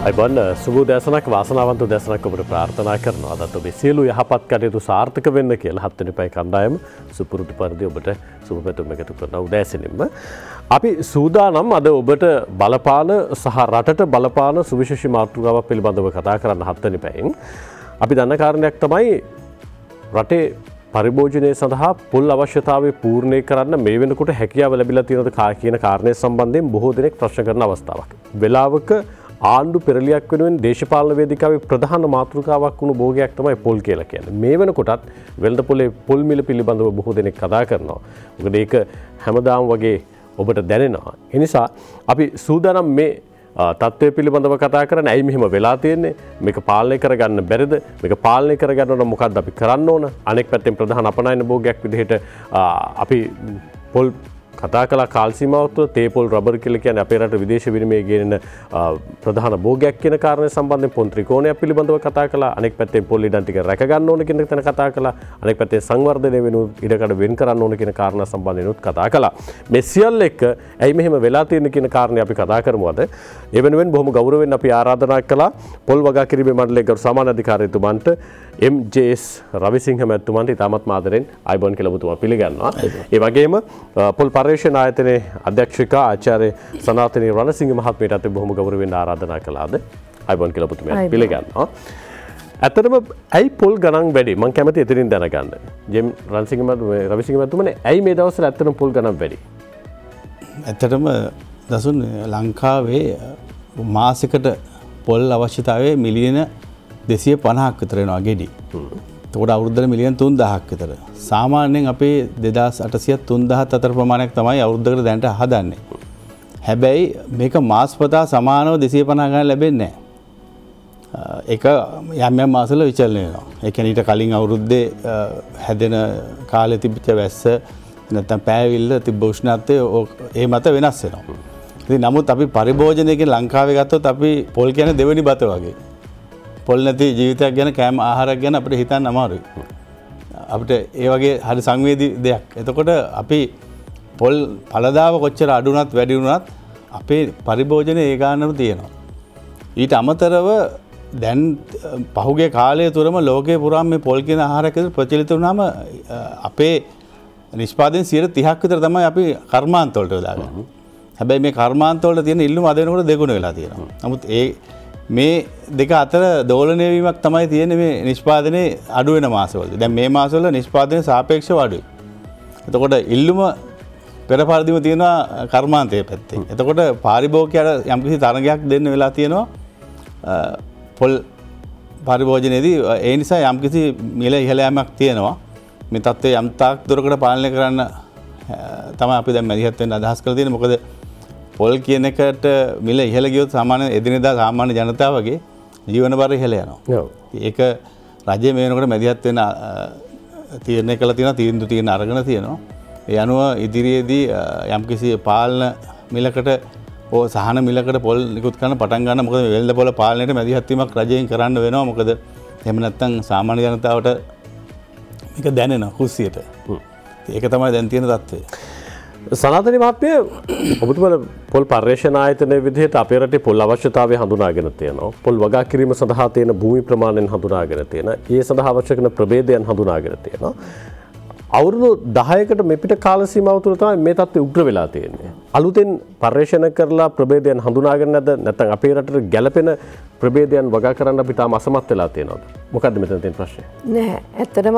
අයිබන් සුබ දැසනක් වාසනාවන්ත දැසනක් ඔබට ප්‍රාර්ථනා කරනවා. අදත් ඔබේ සියලු යහපත් කටයුතු සාර්ථක වෙන්න කියලා 7 වෙනි පැය කණ්ඩායම සුපුරුදු පරිදි ඔබට සුබ පැතුම් එකතු කරන උදෑසනින්ම අපි සූදානම් අද ඔබට බලපාන සහ රටට බලපාන සුවිශේෂී මාතෘකාවක් පිළිබඳව කතා කරන්න 7 වෙනි පැයෙන්. අපි දන්න කාරණයක් තමයි රටේ පරිභෝජනය සඳහා පොල් අවශ්‍යතාවය පූර්ණය කරන්න මේ වෙනකොට හැකියාව ලැබිලා තියෙනවද කියන කාරණය සම්බන්ධයෙන් බොහෝ දෙනෙක් ප්‍රශ්න කරන අවස්ථාවක්. වෙලාවක ආණ්ඩු පෙරලියක් වෙනුවෙන් දේශපාලන වේදිකාවේ ප්‍රධාන මාතෘකාවක් වුණු භෝගයක් තමයි පොල් කියලා කියන්නේ. මේ වෙනකොටත් වෙළඳපොලේ පොල් මිල පිළිබඳව බොහෝ දෙනෙක් කතා කරනවා. මොකද ඒක හැමදාම වගේ ඔබට දැනෙනවා. ඒ නිසා අපි සූදානම් මේ තත්ත්වය පිළිබඳව කතා කරන්න. ඇයි මෙහෙම වෙලා තියෙන්නේ? මේක පාලනය කරගන්න බැරිද? මේක පාලනය කරගන්න නම් මොකක්ද අපි කරන්න ඕන? අනෙක් පැත්තෙන් ප්‍රධාන අපනයන භෝගයක් විදිහට අපි පොල් කතා කලා කාල සීමාව තුළ තේ පොල් රබර් කියලා කියන්නේ අපේ රට විදේශ විනිමය ගෙනෙන ප්‍රධාන භෝගයක් කියන කාරණය සම්බන්ධයෙන් පොන් ත්‍රිකෝණයක් පිළිබඳව කතා කළා. අනෙක් පැත්තෙන් පොල් ඉඩම් ටික රැක ගන්න ඕන කියන තැන කතා කළා. අනෙක් පැත්තෙන් සංවර්ධනය වෙනුත් ඉඩකඩ වෙන් කරන්න ඕන කියන කාරණා සම්බන්ධයෙන් උත් කතා කළා. මේ සියල්ල එක්ක ඇයි මෙහෙම වෙලා තියෙන්නේ කියන කාරණේ අපි කතා කරමු අද. ඒ වෙනුවෙන් බොහොම ගෞරවයෙන් අපි ආරාධනා කළා පොල් වගා කිරීමේ මණ්ඩලයේ ගරු සාමාන්‍ය අධිකාරීතුමන්ට MJS රවිසිංහ මැතිතුමන්ට ඉතාමත් ආදරෙන් අයිබෝන් කියලා ඔබතුමා පිළිගන්නවා. ඒ වගේම පොල් පර්යේෂණ ආයතනයේ අධ්‍යක්ෂිකා ආචාර්ය සනාතනී රණසිංහ මහත්මියට බොහොම ගෞරවයෙන් ආරාධනා කළාද අයිබෝන් කියලා ඔබතුමා පිළිගන්නවා. ඇත්තටම ඇයි පොල් ගණන් වැඩි? මම කැමති එතනින් දැනගන්න. රවිසිංහ මැතිතුමනේ ඇයි මේ දවස්වල ඇත්තටම පොල් ගණන් වැඩි? ඇත්තටම දසුන් ලංකාවේ මාසෙකට පොල් අවශ්‍යතාවය මිලියන 250ක් විතර වෙනවා ගෙඩි. එතකොට අවුරුද්දට මිලියන 3000ක් විතර. සාමාන්‍යයෙන් අපේ 2800 3000 අතර ප්‍රමාණයක් තමයි අවුරුද්දකට දැනට හදන්නේ. හැබැයි මේක මාසපතා සමානව 250 ගණන් ලැබෙන්නේ නැහැ. ඒක යම් යම් මාසවල විචලනය වෙනවා. ඒ කියන්නේ ඊට කලින් අවුරුද්දේ හැදෙන කාලේ තිබිච්ච වැස්ස නැත්නම් පෑවිල්ල තිබ්බ උෂ්ණත්වය ඒ මත වෙනස් වෙනවා. ඉතින් නමුත් අපි පරිභෝජනයේ ලංකාවේ ගත්තොත් අපි පොල් කියන්නේ දෙවෙනි බත වගේ. පොල් නැති ජීවිතයක් ගැන කෑම ආහාරයක් ගැන අපිට හිතන්න අමාරුයි. අපිට ඒ වගේ හරි සංවේදී දෙයක්. එතකොට අපි පොල් පළදාව කොච්චර අඩු වුණත් වැඩි වුණත් අපේ පරිභෝජනය ඒ ගානම තියෙනවා. ඊට අමතරව දැන් පහුගිය කාලය තුරම ලෝකේ පුරාම මේ පොල් කියන ආහාරයක් ප්‍රචලිත වුණාම අපේ නිෂ්පාදනයේ 30ක් විතර තමයි අපි කර්මාන්ත වලට යොදාගන්නේ. හැබැයි මේ කර්මාන්ත වලට තියෙන ඉල්ලුම අද වෙනකොට දෙගුණ වෙලා තියෙනවා. නමුත් මේ දෙක අතර දෝලනය වීමක් තමයි තියෙන්නේ මේ නිෂ්පාදනයේ අඩු වෙන මාසවලදී. දැන් මේ මාසවල නිෂ්පාදනය සාපේක්ෂව අඩුයි. එතකොට ඉල්ලුම පෙර පරිදිම තියෙනවා කර්මාන්තයේ පැත්තේ. එතකොට පාරිභෝගිකයට යම්කිසි තරගයක් දෙන්න වෙලා තියෙනවා පොල් පරිභෝජනයේදී. ඒ නිසා යම්කිසි මිල ඉහළ යාමක් තියෙනවා. මේ තත්ත්වය යම් තාක් දුරකට පාලනය කරන්න තමයි අපි දැන් මැදිහත් වෙන්න අදහස් කරලා තියෙන්නේ. මොකද පොල් කියන එකට මිල ඉහළ ගියොත් සාමාන්‍ය එදිනෙදා සාමාන්‍ය ජනතාවගේ ජීවන බර ඉහළ යනවා. ඒක රජය මේ වෙනකොට මැදිහත් වෙන තීරණය කළා තියෙනවා, තීන්දුව තියෙන අරගෙන තියෙනවා. ඒ අනුව ඉදිරියේදී යම්කිසි පාලන මිලකට සහන මිලකට පොල් නිකුත් කරන්න පටන් ගන්න. මොකද මේ වෙළඳ පොළ පාලනයට මැදිහත් වීමක් රජයෙන් කරන්න වෙනවා. මොකද එහෙම නැත්නම් සාමාන්‍ය ජනතාවට මේක දැනෙනවා කුස්සියට. ඒක තමයි දැන් තියෙන තත්ත්වය. සනාතනී මහත්මිය ඔබතුමාලා පොල් පර්යේෂණ ආයතනයේ විදිහට අපේ රටේ පොල් අවශ්‍යතාවය හඳුනාගෙන තියෙනවා. පොල් වගා කිරීම සඳහා තියෙන භූමි ප්‍රමාණයෙන් හඳුනාගෙන තියෙනවා. ඒ සඳහා අවශ්‍ය කරන ප්‍රභේදයන් හඳුනාගෙන තියෙනවා. අවුරුදු 10කට මෙපිට කාල සීමාව තුළ තමයි මේ තත්ත්වය උග්‍ර වෙලා තියෙන්නේ. අලුතෙන් පර්යේෂණ කරලා ප්‍රභේදයන් හඳුනාගෙන නැද්ද? නැත්නම් අපේ රටට ගැළපෙන ප්‍රභේදයන් වගා කරන්න අපි තාම අසමත් වෙලා තියෙනවද? මොකද්ද මෙතන තියෙන ප්‍රශ්නේ? නෑ. ඇත්තටම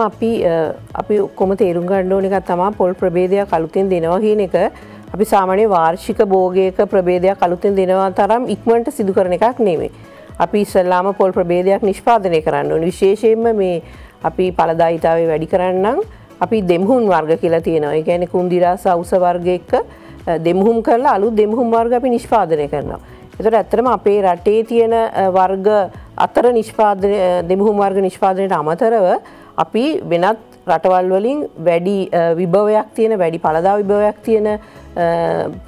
අපි ඔක්කොම තේරුම් ගන්න ඕන එකක් තමයි පොල් ප්‍රභේදයක් අලුතෙන් දෙනවා කියන එක. අපි සාමාන්‍ය වාර්ෂික භෝගයක ප්‍රභේදයක් අලුතෙන් දෙනවා තරම් ඉක්මනට සිදු කරන එකක් නෙමෙයි. අපි ඉස්සෙල්ලාම පොල් ප්‍රභේදයක් නිෂ්පාදනය කරන්න ඕනේ. විශේෂයෙන්ම මේ අපි ඵලදායීතාවය වැඩි කරන්න අපි දෙමුහුන් වර්ග කියලා තියෙනවා. ඒ කියන්නේ කුන්දිරාස අවුස වර්ග එක්ක දෙමුහුම් කරලා අලුත් දෙමුහුම් වර්ග අපි නිෂ්පාදනය කරනවා. ඒතර ඇත්තටම අපේ රටේ තියෙන වර්ග අතර නිෂ්පාදනය දෙමුහුම් වර්ග නිෂ්පාදනයට අමතරව අපි වෙනත් රටවල් වලින් වැඩි විභවයක් තියෙන වැඩි ඵලදා විභවයක් තියෙන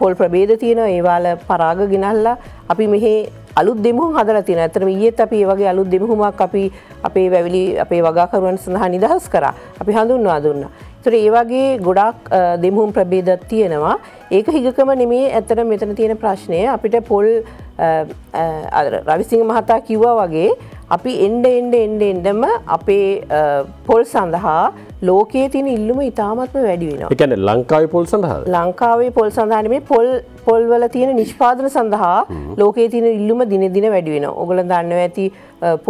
පොල් ප්‍රභේද තියෙනවා. ඒවාල පරාග ගෙනල්ලා අපි මෙහි අලුත් දෙමුහුම් හදලා තියෙනවා. ඇත්තටම ඊයේත් අපි මේ වගේ අලුත් දෙමුහුමක් අපි අපේ වැවිලි අපේ වගාකරුවන් සඳහා නිදහස් කරා. අපි හඳුන්වා දුන්නා. ඒතර ඒ වගේ ගොඩාක් දෙමුම් ප්‍රභේදයක් තියෙනවා. ඒක හිගකම නෙමේ ඇත්තට මෙතන තියෙන ප්‍රශ්නය. අපිට පොල් රවිසිංහ මහතා කිව්වා වගේ අපි එන්ඩම අපේ පොල් සඳහා ලෝකයේ තියෙන ඉල්ලුම ඉතාමත්ම වැඩි වෙනවා. ඒ කියන්නේ ලංකාවේ පොල් සඳහා ලංකාවේ පොල් සඳහා නෙමේ පොල් වල තියෙන නිෂ්පාදන සඳහා ලෝකයේ තියෙන ඉල්ලුම දින දින වැඩි වෙනවා. ඔයගොල්ලෝ දන්නවා ඇති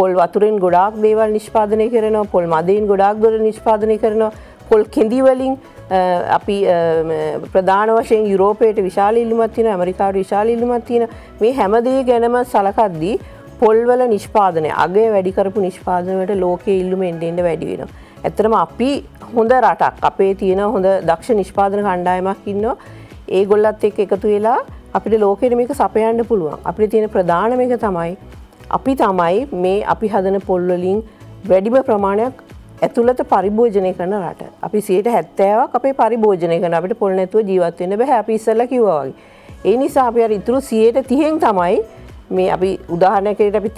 පොල් වතුරෙන් ගොඩාක් දේවල් නිෂ්පාදනය කරනවා. පොල් මදයෙන් ගොඩාක් දේවල් නිෂ්පාදනය කරනවා. පොල් කෙඳි වලින් අපි ප්‍රධාන වශයෙන් යුරෝපයට විශාල ඉල්ලුමක් තියෙනවා. ඇමරිකාවට විශාල ඉල්ලුමක් තියෙනවා. මේ හැම දේ ගැනම සලකද්දී පොල්වල නිෂ්පාදනය අගය වැඩි කරපු නිෂ්පාදනයට ලෝකයේ ඉල්ලුම එන්න වැඩි වෙනවා. ඇත්තටම අපි හොඳ රටක් අපේ තියෙන හොඳ දක්ෂ නිෂ්පාදන කණ්ඩායමක් ඉන්නවා. ඒගොල්ලත් එක්ක එකතු වෙලා අපිට ලෝකෙට මේක සපයන්න පුළුවන්. අපිට තියෙන ප්‍රධානම එක තමයි මේ අපි හදන පොල් වලින් වැඩිම ප්‍රමාණයක් ඇතුළත පරිභෝජනය කරන රට. අපි 70%ක් අපේ පරිභෝජනය කරන අපිට පොල් නැතුව ජීවත් වෙන්න බෑ. අපි ඉස්සෙල්ලා කිව්වා වගේ. ඒ නිසා අපි අර ඉතුරු 30%න් තමයි මේ අපි උදාහරණයකට අපි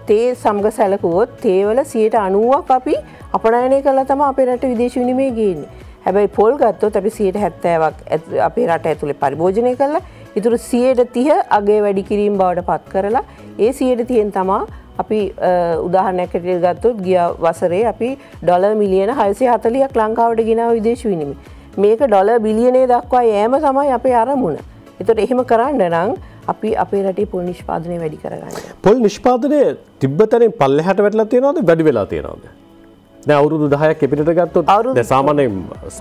තේ සමග සැලකුවොත් තේ වල 90%ක් අපි අපනයනය කළා තමයි අපේ රට විදේශ විනිමය ගේන්නේ. හැබැයි පොල් ගත්තොත් අපි 70%ක් අපේ රට ඇතුලේ පරිභෝජනය කළා. ඉතුරු 30% අගය වැඩි කිරීම බවට පත් කරලා ඒ 30%න් තමයි අපි උදාහරණයකට ගත්තොත් ගිය වසරේ අපි ඩොලර් මිලියන 640ක් ලංකාවට ගෙනාව විදේශ විනිමය. මේක ඩොලර් බිලියනය දක්වා යෑම තමයි අපේ අරමුණ. ඒතකොට එහෙම කරන්න නම් අපි අපේ රටේ පොල් නිෂ්පාදනය වැඩි කරගන්න. පොල් නිෂ්පාදනය තිබ්බතෙන් පල්ලෙහාට වැටලා තියෙනවද වැඩි වෙලා තියෙනවද? දැන් අවුරුදු 10ක් එපිටට ගත්තොත් දැන්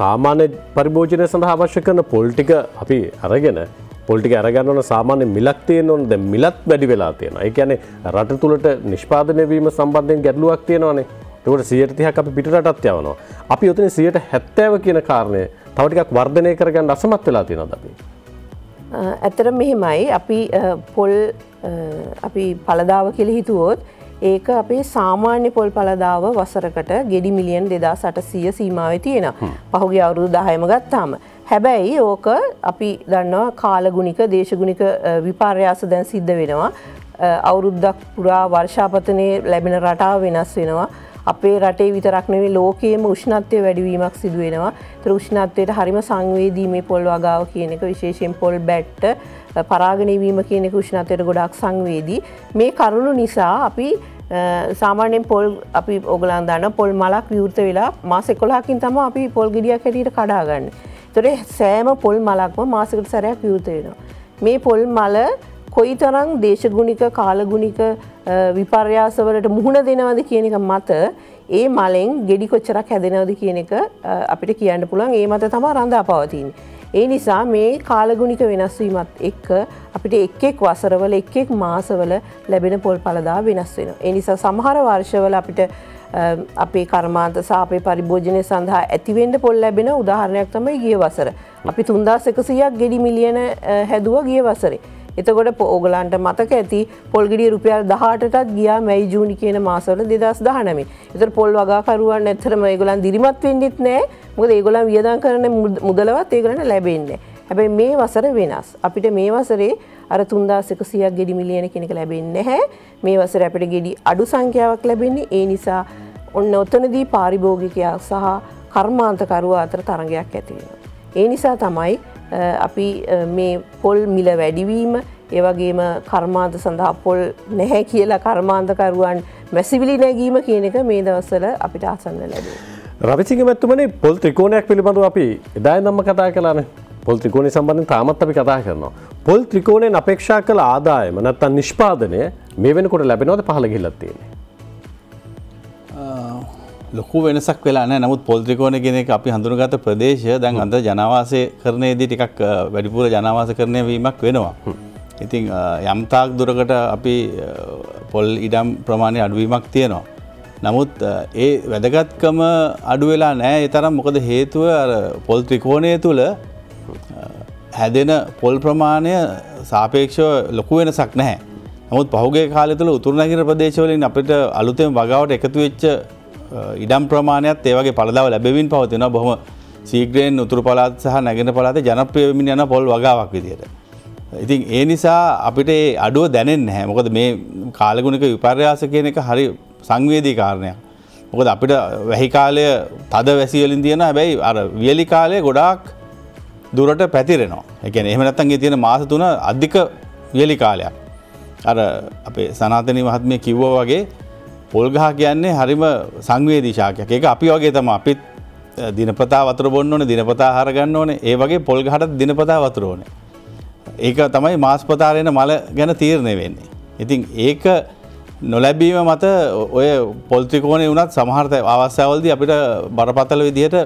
සාමාන්‍ය පරිභෝජනය සඳහා අවශ්‍ය කරන පොල් ටික අපි අරගෙන පොල් ටික අරගන්න ඕන සාමාන්‍ය මිලක් තියෙන්න ඕන. දැන් මිලත් වැඩි වෙලා තියෙනවා. ඒ කියන්නේ රට තුලට නිෂ්පාදනය වීම සම්බන්ධයෙන් ගැටලුවක් තියෙනවානේ. ඒකට 130ක් අපි පිටරටත් යවනවා. අපි උතන 70% කියන කාරණය තව ටිකක් වර්ධනය කරගන්න අසමත් වෙලා තියෙනවද අපි? ඇත්තටම මෙහෙමයි අපි පළදාව කියලා හිතුවොත් ඒක අපේ සාමාන්‍ය පොල් පළදාව වසරකට ගෙඩි මිලියන් 2800 සීමාවේ තියෙනවා. පහුගිය අවුරුදු 10ම ගත්තාම. හැබැයි ඕක අපි දන්නවා කාලගුණික දේශගුණික විපර්යාස දැන් සිද්ධ වෙනවා. අවුරුද්දක් පුරා වර්ෂාපතනයේ ලැබෙන රටාව වෙනස් වෙනවා. අපේ රටේ විතරක් නෙවෙයි ලෝකයේම උෂ්ණත්වය වැඩිවීමක් සිදු වෙනවා. ඒතර උෂ්ණත්වයට හරිම සංවේදී මේ පොල් වගාව කියන එක විශේෂයෙන් පොල් බැට්ට පරාගණය වීම කියන එක උෂ්ණත්වයට ගොඩාක් සංවේදී. මේ කරුණු නිසා අපි සාමාන්‍යයෙන් පොල් අපි ඕගලන් දන්න පොල් මලක් විවෘත වෙලා මාස 11කින් තමයි අපි පොල් ගෙඩියක් හැටියට කඩා ගන්න. ඒතර සෑම පොල් මලක්ම මාසෙකට සැරයක් විවෘත වෙනවා. මේ පොල් මල කොයිතරම් දේශගුණික කාලගුණික විපර්යාසවලට මුහුණ දෙනවද කියන එක මත ඒ මලෙන් ගෙඩි කොච්චරක් හැදෙනවද කියන එක අපිට කියන්න පුළුවන්. ඒ මත තමයි රඳා පවතින්නේ. ඒ නිසා මේ කාලගුණික වෙනස් වීමත් එක්ක අපිට එක් වසරවල එක් මාසවල ලැබෙන පොල් පළදා වෙනස් වෙනවා. ඒ නිසා සමහර වර්ෂවල අපිට අපේ කර්මාන්ත සහ අපේ පරිභෝජනය සඳහා ඇතිවෙන්න පොල් ලැබෙන උදාහරණයක් තමයි ගිය වසර. අපි 3100ක් ගෙඩි මිලියන හැදුවා ගිය වසරේ. එතකොට ඕගලන්ට මතක ඇති පොල් ගෙඩිය රුපියල් 18ටත් ගියා මැයි ජූනි කියන මාසවල 2019. ඒතර පොල් වගාකරුවන් ඇත්තටම ඒගොල්ලන් දිරිමත් වෙන්නෙත් නැහැ. මොකද ඒගොල්ලන් වියදම් කරන මුදලවත් ඒගොල්ලන්ට ලැබෙන්නේ නැහැ. හැබැයි මේ වසර වෙනස්. අපිට මේ වසරේ අර 3100ක් ගෙඩි මිලියන කියන එක ලැබෙන්නේ නැහැ. මේ වසරේ අපිට ගෙඩි අඩු සංඛ්‍යාවක් ලැබෙන්නේ. ඒ නිසා ඔන්න ඔතනදී පාරිභෝගිකයා සහ කර්මාන්තකරුවා අතර තරඟයක් ඇති වෙනවා. ඒ නිසා තමයි අපි මේ පොල් මිල වැඩිවීම ඒ වගේම කර්මාන්ත සඳහා පොල් නැහැ කියලා කර්මාන්තකරුවන් මැසිවිලි නැගීම කියන එක මේ දවස්වල අපිට අසන්න ලැබෙනවා. රවිසිංහ මැතිතුමනි පොල් ත්‍රිකෝණයක් පිළිබඳව අපි එදා ඉඳන්ම කතා කළානේ. පොල් ත්‍රිකෝණය සම්බන්ධයෙන් තාමත් අපි කතා කරනවා. පොල් ත්‍රිකෝණයෙන් අපේක්ෂා කළ ආදායම නැත්නම් නිෂ්පාදනය මේ වෙනකොට ලැබෙනවද පහළ ගිහිල්ලා තියෙන්නේ? ලොකු වෙනසක් වෙලා නැහැ. නමුත් පොල් ත්‍රිකෝණය කියන එක අපි හඳුනගත්ත ප්‍රදේශය දැන් අද ජනවාසය කරන්නේදී ටිකක් වැඩිපුර ජනවාසකරණය වීමක් වෙනවා. ඉතින් යම් තාක් දුරකට අපි පොල් ඉඩම් ප්‍රමාණය අඩුවීමක් තියෙනවා. නමුත් ඒ වැදගත්කම අඩු වෙලා නැහැ. ඒ තරම් මොකද හේතුව අර පොල් ත්‍රිකෝණය තුල හැදෙන පොල් ප්‍රමාණය සාපේක්ෂව ලොකු වෙනසක් නැහැ. නමුත් පහුගිය කාලය තුල උතුරු නැගෙනහිර ප්‍රදේශවලින් අපිට අලුතෙන් වගාවට එකතු වෙච්ච ඉඩම් ප්‍රමාණයත් ඒ වගේ පළදාව ලැබෙමින් පවතිනවා. බොහොම ශීඝ්‍රයෙන් උතුරු පළාත් සහ නැගෙනහිර පළාතේ ජනප්‍රිය වෙමින් යන පොල් වගාවක් විදියට. ඉතින් ඒ නිසා අපිට ඒ අඩුව දැනෙන්නේ නැහැ. මොකද මේ කාලගුණික විපර්යාස කියන එක හරි සංවේදී කාරණයක්. මොකද අපිට වැහි කාලය තද වැසි වලින් තියෙන හැබැයි අර වියලි කාලය ගොඩාක් දුරට පැතිරෙනවා. ඒ කියන්නේ එහෙම නැත්නම් ඒ තියෙන මාස 3 අධික වියලි කාලයක්. අර අපේ සනාතනී මහත්මිය කිව්වා වගේ පොල් ගහ කියන්නේ හරිම සංවේදී ශාකයක්. ඒක අපි වගේ තමයි. අපිත් දිනපතා වතුර බොන්න ඕනේ, දිනපතා ආහාර ගන්න ඕනේ. ඒ වගේ පොල් ගහටත් දිනපතා වතුර ඕනේ. ඒක තමයි මාස්පතාර එන මල ගැන තීරණය වෙන්නේ. ඉතින් ඒක නොලැබීම මත ඔය පොල් ත්‍රිකෝණේ වුණත් සමහර අවස්ථාවලදී අපිට බරපතල විදිහට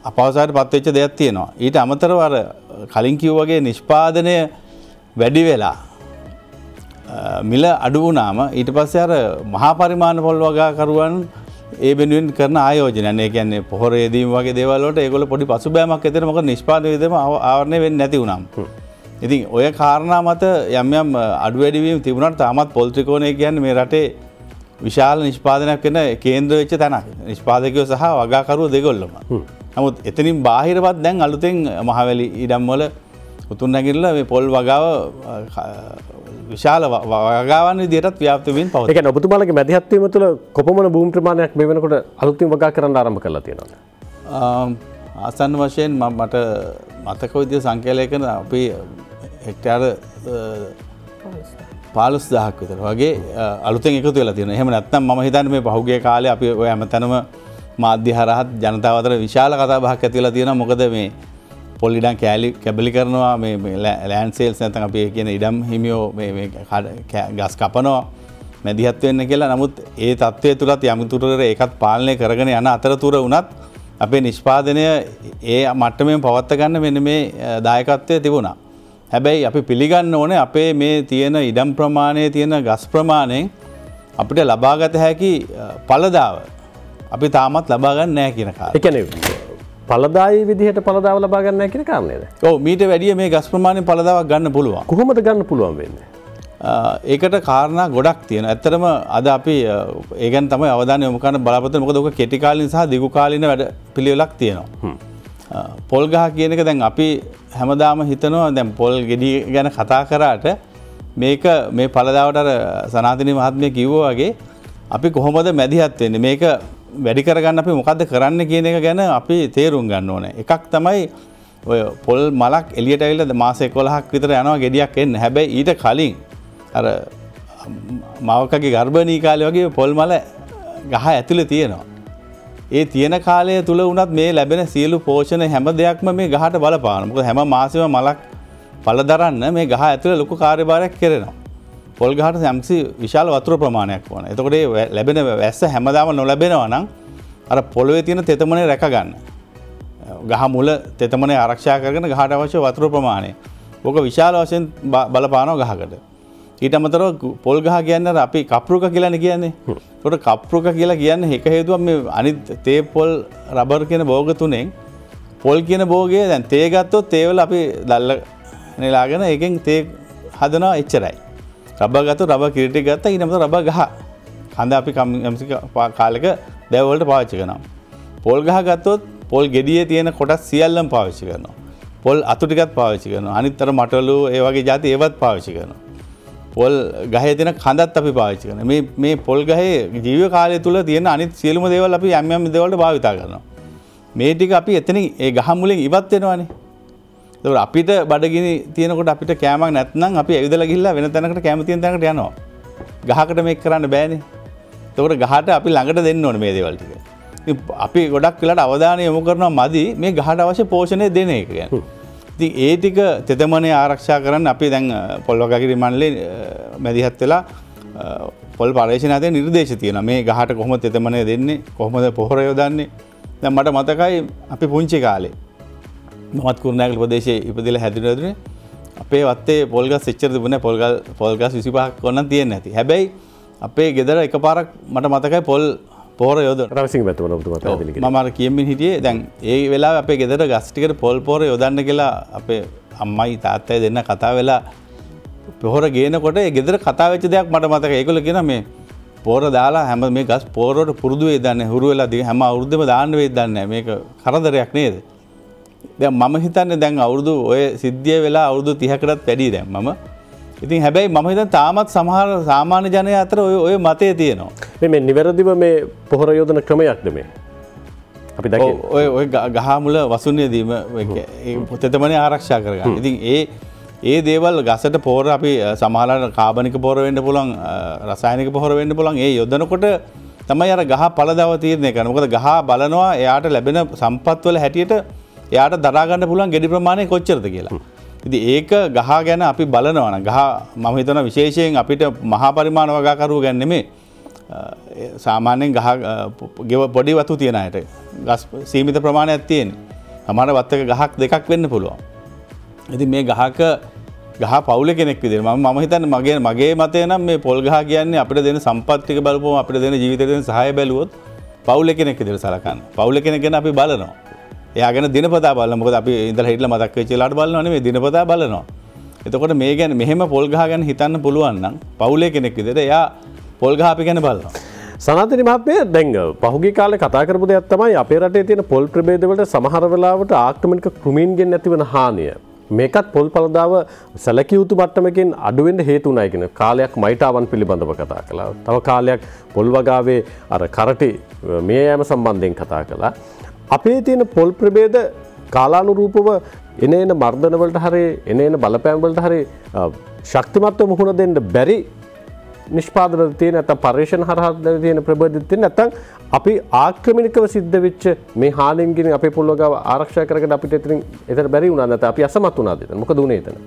අපහසුතාවයට පත් වෙච්ච දෙයක් තියෙනවා. ඊට අමතරව අර කලින් කිව්වා වගේ නිෂ්පාදනය වැඩි වෙලා මිල අඩු වුණාම ඊට පස්සේ අර මහා පරිමාණ පොල් වගාකරුවන් ඒ වෙනුවෙන් කරන ආයෝජනයන් ඒ කියන්නේ පොහොර යෙදීම වගේ දේවල් වලට ඒගොල්ලෝ පොඩි පසුබෑමක් ඇතර මොකද නිෂ්පාදනය විදම ආවරණය වෙන්නේ නැති වුණාම. ඉතින් ඔය කාරණා මත යම් යම් අඩු වැඩි වීම තිබුණාට තාමත් පොල් ත්‍රිකෝණය කියන්නේ මේ රටේ විශාල නිෂ්පාදනයක් වෙන කේන්ද්‍ර වෙච්ච තැනක්. නිෂ්පාදකයෝ සහ වගාකරුවෝ දෙගොල්ලම. නමුත් එතනින් බාහිරවත් දැන් අලුතෙන් මහවැලි ඉඩම් වල උතුම් නැගිටලා මේ පොල් වගාව විශාල වගාවන් විදිහටත් ව්‍යාප්ත වෙමින් පවතී. ඒ කියන්නේ ඔබතුමාලගේ මැදිහත් වීම තුළ කොපමණ භූමි ප්‍රමාණයක් මේ වෙනකොට අලුතින් වගා කරන්න ආරම්භ කරලා තියෙනවද? ආසන්න වශයෙන් මට මතක විදිහට සංකේතයකන අපි හෙක්ටාර 15000ක් විතර වගේ අලුතෙන් එකතු වෙලා තියෙනවා. එහෙම නැත්නම් මම හිතන්නේ මේ පහුගිය කාලේ අපි ඔය හැමතැනම මාධ්‍ය හරහත් ජනතාව අතර විශාල කතා බහක් ඇති වෙලා තියෙනවා. මොකද මේ පොල් ඉඩම් කැබලි කරනවා මේ ලෑන්ඩ් සේල්ස් නැත්නම් අපි කියන ඉඩම් හිමියෝ මේ ගස් කපනවා මැදිහත් වෙන්න කියලා. නමුත් ඒ තත්ත්වය තුලත් යමුතුරේ ඒකත් පාලනය කරගෙන යන අතරතුර වුණත් අපේ නිෂ්පාදනය ඒ මට්ටමෙන් පවත්වා ගන්න මෙන්න මේ දායකත්වය තිබුණා. හැබැයි අපි පිළිගන්න ඕනේ අපේ මේ තියෙන ඉඩම් ප්‍රමාණය තියෙන ගස් ප්‍රමාණයෙන් අපිට ලබාගත හැකි ඵලදාව අපි තාමත් ලබා ගන්න නැහැ කියන කාරණා. ඒ කියන්නේ ඵලදායී විදිහට ඵලදාව ලබා ගන්න නැහැ කියන කාරණේද? ඔව් මීට වැඩිය මේ ගස් ප්‍රමාණයෙන් ඵලදාවක් ගන්න පුළුවන්. කොහොමද ගන්න පුළුවන් වෙන්නේ? ඒකට කාරණා ගොඩක් තියෙනවා. ඇත්තටම අද අපි ඒ ගැන තමයි අවධානය යොමු කරන්න බලාපොරොත්තු වෙන්නේ. මොකද ඔක කෙටි කාලින සහ දිගු කාලින වැඩ පිළිවෙලක් තියෙනවා. පොල් ගහ කියන එක දැන් අපි හැමදාම හිතනවා දැන් පොල් ගෙඩි ගැන කතා කරාට මේක මේ ඵලදාවට අර සනාතනී මහත්මිය කිව්වා වගේ අපි කොහොමද මැදිහත් වෙන්නේ? මේක වැඩි කරගන්න අපි මොකද්ද කරන්න කියන එක ගැන අපි තේරුම් ගන්න ඕනේ. එකක් තමයි ඔය පොල් මලක් එළියට ඇවිල්ලා මාස 11ක් විතර යනවා ගෙඩියක් එන්න. හැබැයි ඊට කලින් අර මවකගේ ගර්භණී කාලේ වගේ පොල් මල ගහ ඇතුලේ තියෙනවා. ඒ තියෙන කාලය තුල වුණත් මේ ලැබෙන සියලු පෝෂණ හැම දෙයක්ම මේ ගහට බලපානවා. මොකද හැම මාසෙම මලක් පළ දරන්න මේ ගහ ඇතුලේ ලොකු කාර්යභාරයක් කරනවා. පොල් ගහට යම්කිසි විශාල වතුර ප්‍රමාණයක් ඕන. එතකොට ඒ ලැබෙන වැස්ස හැමදාම නොලැබෙනවා නම් අර පොළවේ තියෙන තෙතමනේ රැක ගන්න. ගහ මුල තෙතමනේ ආරක්ෂා කරගෙන ගහට අවශ්‍ය වතුර ප්‍රමාණය. ඕක විශාල වශයෙන් බලපානවා ගහකට. ඊට අමතරව පොල් ගහ කියන්නේ අපි කප්රුක කියලානේ කියන්නේ. ඒකට කප්රුක කියලා කියන්නේ එක හේතුවක් මේ අනිත් තේ පොල් රබර් කියන භෝග තුනෙන් පොල් කියන භෝගය දැන් තේ ගත්තොත් තේ වල අපි දැල්ල නෙලාගෙන ඒකෙන් තේ හදනවා එච්චරයි. රබර් ගත්තොත් රබර් කිරිටි ගත්තා ඊට අමතරව රබර් ගහ. කඳ අපි යම්සි කාලෙක දැව වලට පාවිච්චි කරනවා. පොල් ගහ ගත්තොත් පොල් ගෙඩියේ තියෙන කොටස් සියල්ලම පාවිච්චි කරනවා. පොල් අතු ටිකත් පාවිච්චි කරනවා. අනිත්තර මටලු ඒ වගේ જાති ඒවත් පාවිච්චි කරනවා. පොල් ගහේ තියෙන කඳත් අපි පාවිච්චි කරනවා. මේ පොල් ගහේ ජීව කාලය තුල තියෙන අනිත් සියලුම දේවල් අපි යම් යම් දේවල්ට භාවිතා කරනවා. මේ ටික අපි එතනින් ඒ ගහ මුලින් ඉවත් වෙනවානේ. ඒකට අපිට බඩගිනි තියෙනකොට අපිට කෑමක් නැත්නම් අපි ඇවිදලා ගිහිල්ලා වෙන තැනකට කෑම තියෙන තැනකට යනවා. ගහකට මේක කරන්න බෑනේ. ඒකට ගහට අපි ළඟට දෙන්න ඕනේ මේ දේවල් ටික. ඉතින් අපි ගොඩක් වෙලාට අවධානය යොමු කරනවා මදි මේ ගහට අවශ්‍ය පෝෂණය දෙන එක කියන්නේ. ඉතින් ඒ ටික තෙතමනේ ආරක්ෂා කරන්න අපි දැන් පොල් වගකිරීම මණ්ඩලයේ මැදිහත් වෙලා පොල් පරිශනාතේ නිර්දේශ තියෙනවා. මේ ගහට කොහොමද තෙතමනේ දෙන්නේ? කොහොමද පොහොර යොදන්නේ? දැන් මට මතකයි අපි පුංචි කාලේ මමත් කුරුණෑගල ප්‍රදේශයේ ඉපදෙලා හැදුනේ අපේ වත්තේ පොල් ගස් එච්චර තිබුණේ පොල් ගස් 25ක් වොන්නම් තියෙන්නේ නැති. හැබැයි අපේ ගෙදර එකපාරක් මට මතකයි පොල් පොහොර යොදන. රවසිංහ මැතිතුමා ඔබතුමා පැහැදිලි කළා. මම අර කියමින් හිටියේ දැන් ඒ වෙලාවේ අපේ ගෙදර ගස් ටිකට පොල් පොහොර යොදන්න කියලා අපේ අම්මයි තාත්තයි දෙන්න කතා වෙලා පොහොර ගේනකොට ඒ ගෙදර කතා වෙච්ච දෙයක් මට මතකයි. ඒගොල්ලෝ කියනවා මේ පොහොර දාලා හැම මේ ගස් පොහොර වලට පුරුදු වෙයි දන්නේ හුරු වෙලා හැම අවුරුද්දෙම දාන්න වෙයි දන්නේ මේක කරදරයක් නේද? දැන් මම හිතන්නේ දැන් අවුරුදු ඔය සිද්ධිය වෙලා අවුරුදු 30කටත් වැඩි දැන් මම ඉතින් හැබැයි මම හිතන්නේ තාමත් සමහර සාමාන්‍ය ජනයා අතර ඔය මතය තියෙනවා. මේ නිවැරදිව මේ පොහොර යොදන ක්‍රමයක්ද මේ? අපි දකින්නේ ඔය ගහ මුල වසුන්‍ය දීම තෙතමනේ ආරක්ෂා කරගන්න. ඉතින් ඒ දේවල් ගසට පොහොර අපි සමහරවිට කාබනික පොහොර වෙන්න පුළුවන්, රසායනික පොහොර වෙන්න පුළුවන්. ඒ යොදනකොට තමයි අර ගහ පළදාව තීරණය කරන්නේ. මොකද ගහ බලනවා එයාට ලැබෙන සම්පත් වල හැටියට එයාට දරා ගන්න පුළුවන් ගෙඩි ප්‍රමාණය කොච්චරද කියලා. ඉතින් ඒක ගහ ගැන අපි බලනවා නම් ගහ මම හිතනවා විශේෂයෙන් අපිට මහා පරිමාණ වගාකරුවෝ ගැන නෙමෙයි. සාමාන්‍යයෙන් ගහ පොඩි වතු තියන අයට ගස් සීමිත ප්‍රමාණයක් තියෙන්නේ. සමහර වත්තක ගහක් දෙකක් වෙන්න පුළුවන්. ඉතින් මේ ගහ පවුලේ කෙනෙක් විදිහට මම හිතන්නේ මගේ මතය නම් මේ පොල් ගහ කියන්නේ අපිට දෙන සම්පත් ටික බලපුවම අපිට දෙන ජීවිතේට දෙන සහාය බැලුවොත් පවුලේ කෙනෙක් විදිහට සලකන්න. පවුලේ කෙනෙක් ගැන අපි බලනවා. එයා ගැන දිනපතා බලනවා. මොකද අපි ඉඳලා හිටලා මතක් වෙච්ච වෙලාවට බලනවා නෙමෙයි දිනපතා බලනවා. එතකොට මේ ගැන මෙහෙම පොල් ගහ ගැන හිතන්න පුළුවන් නම් පවුලේ කෙනෙක් විදිහට එයා පොල් ගහ අපි ගැන බලනවා. සනාතනි මහත්මයා දැන් පහුගිය කාලේ කතා කරපු දෙයක් තමයි අපේ රටේ තියෙන පොල් ප්‍රභේද වලට සමහර වෙලාවට ආක්‍රමණික කෘමීන්ගෙන් ඇතිවන හානිය. මේකත් පොල් පළදාව සැලකිය යුතු මට්ටමකින් අඩු වෙන්න හේතු උනායි කියන කාලයක් මයිටාවන් පිළිබඳව කතා කළා. තව කාලයක් පොල් වගාවේ අර කරටි මේ යෑම සම්බන්ධයෙන් කතා කළා. අපේ තියෙන පොල් ප්‍රභේද කාලානුරූපව එන මර්ධන වලට හරි එන බලපෑම් වලට හරි ශක්තිමත්ව මුහුණ දෙන්න බැරි නිෂ්පාදන තියෙන නැත්නම් පරිශන හරහා තියෙන ප්‍රබෝධිත තියෙන නැත්නම් අපි ආක්‍රමණිකව සිද්ධ වෙච්ච මේ හානින්ගෙන් අපේ පොල් වගාව ආරක්ෂා කරගෙන අපිට එතන බැරි වුණා නැත්නම් අපි අසමත් වුණාද එතන මොකද උනේ එතන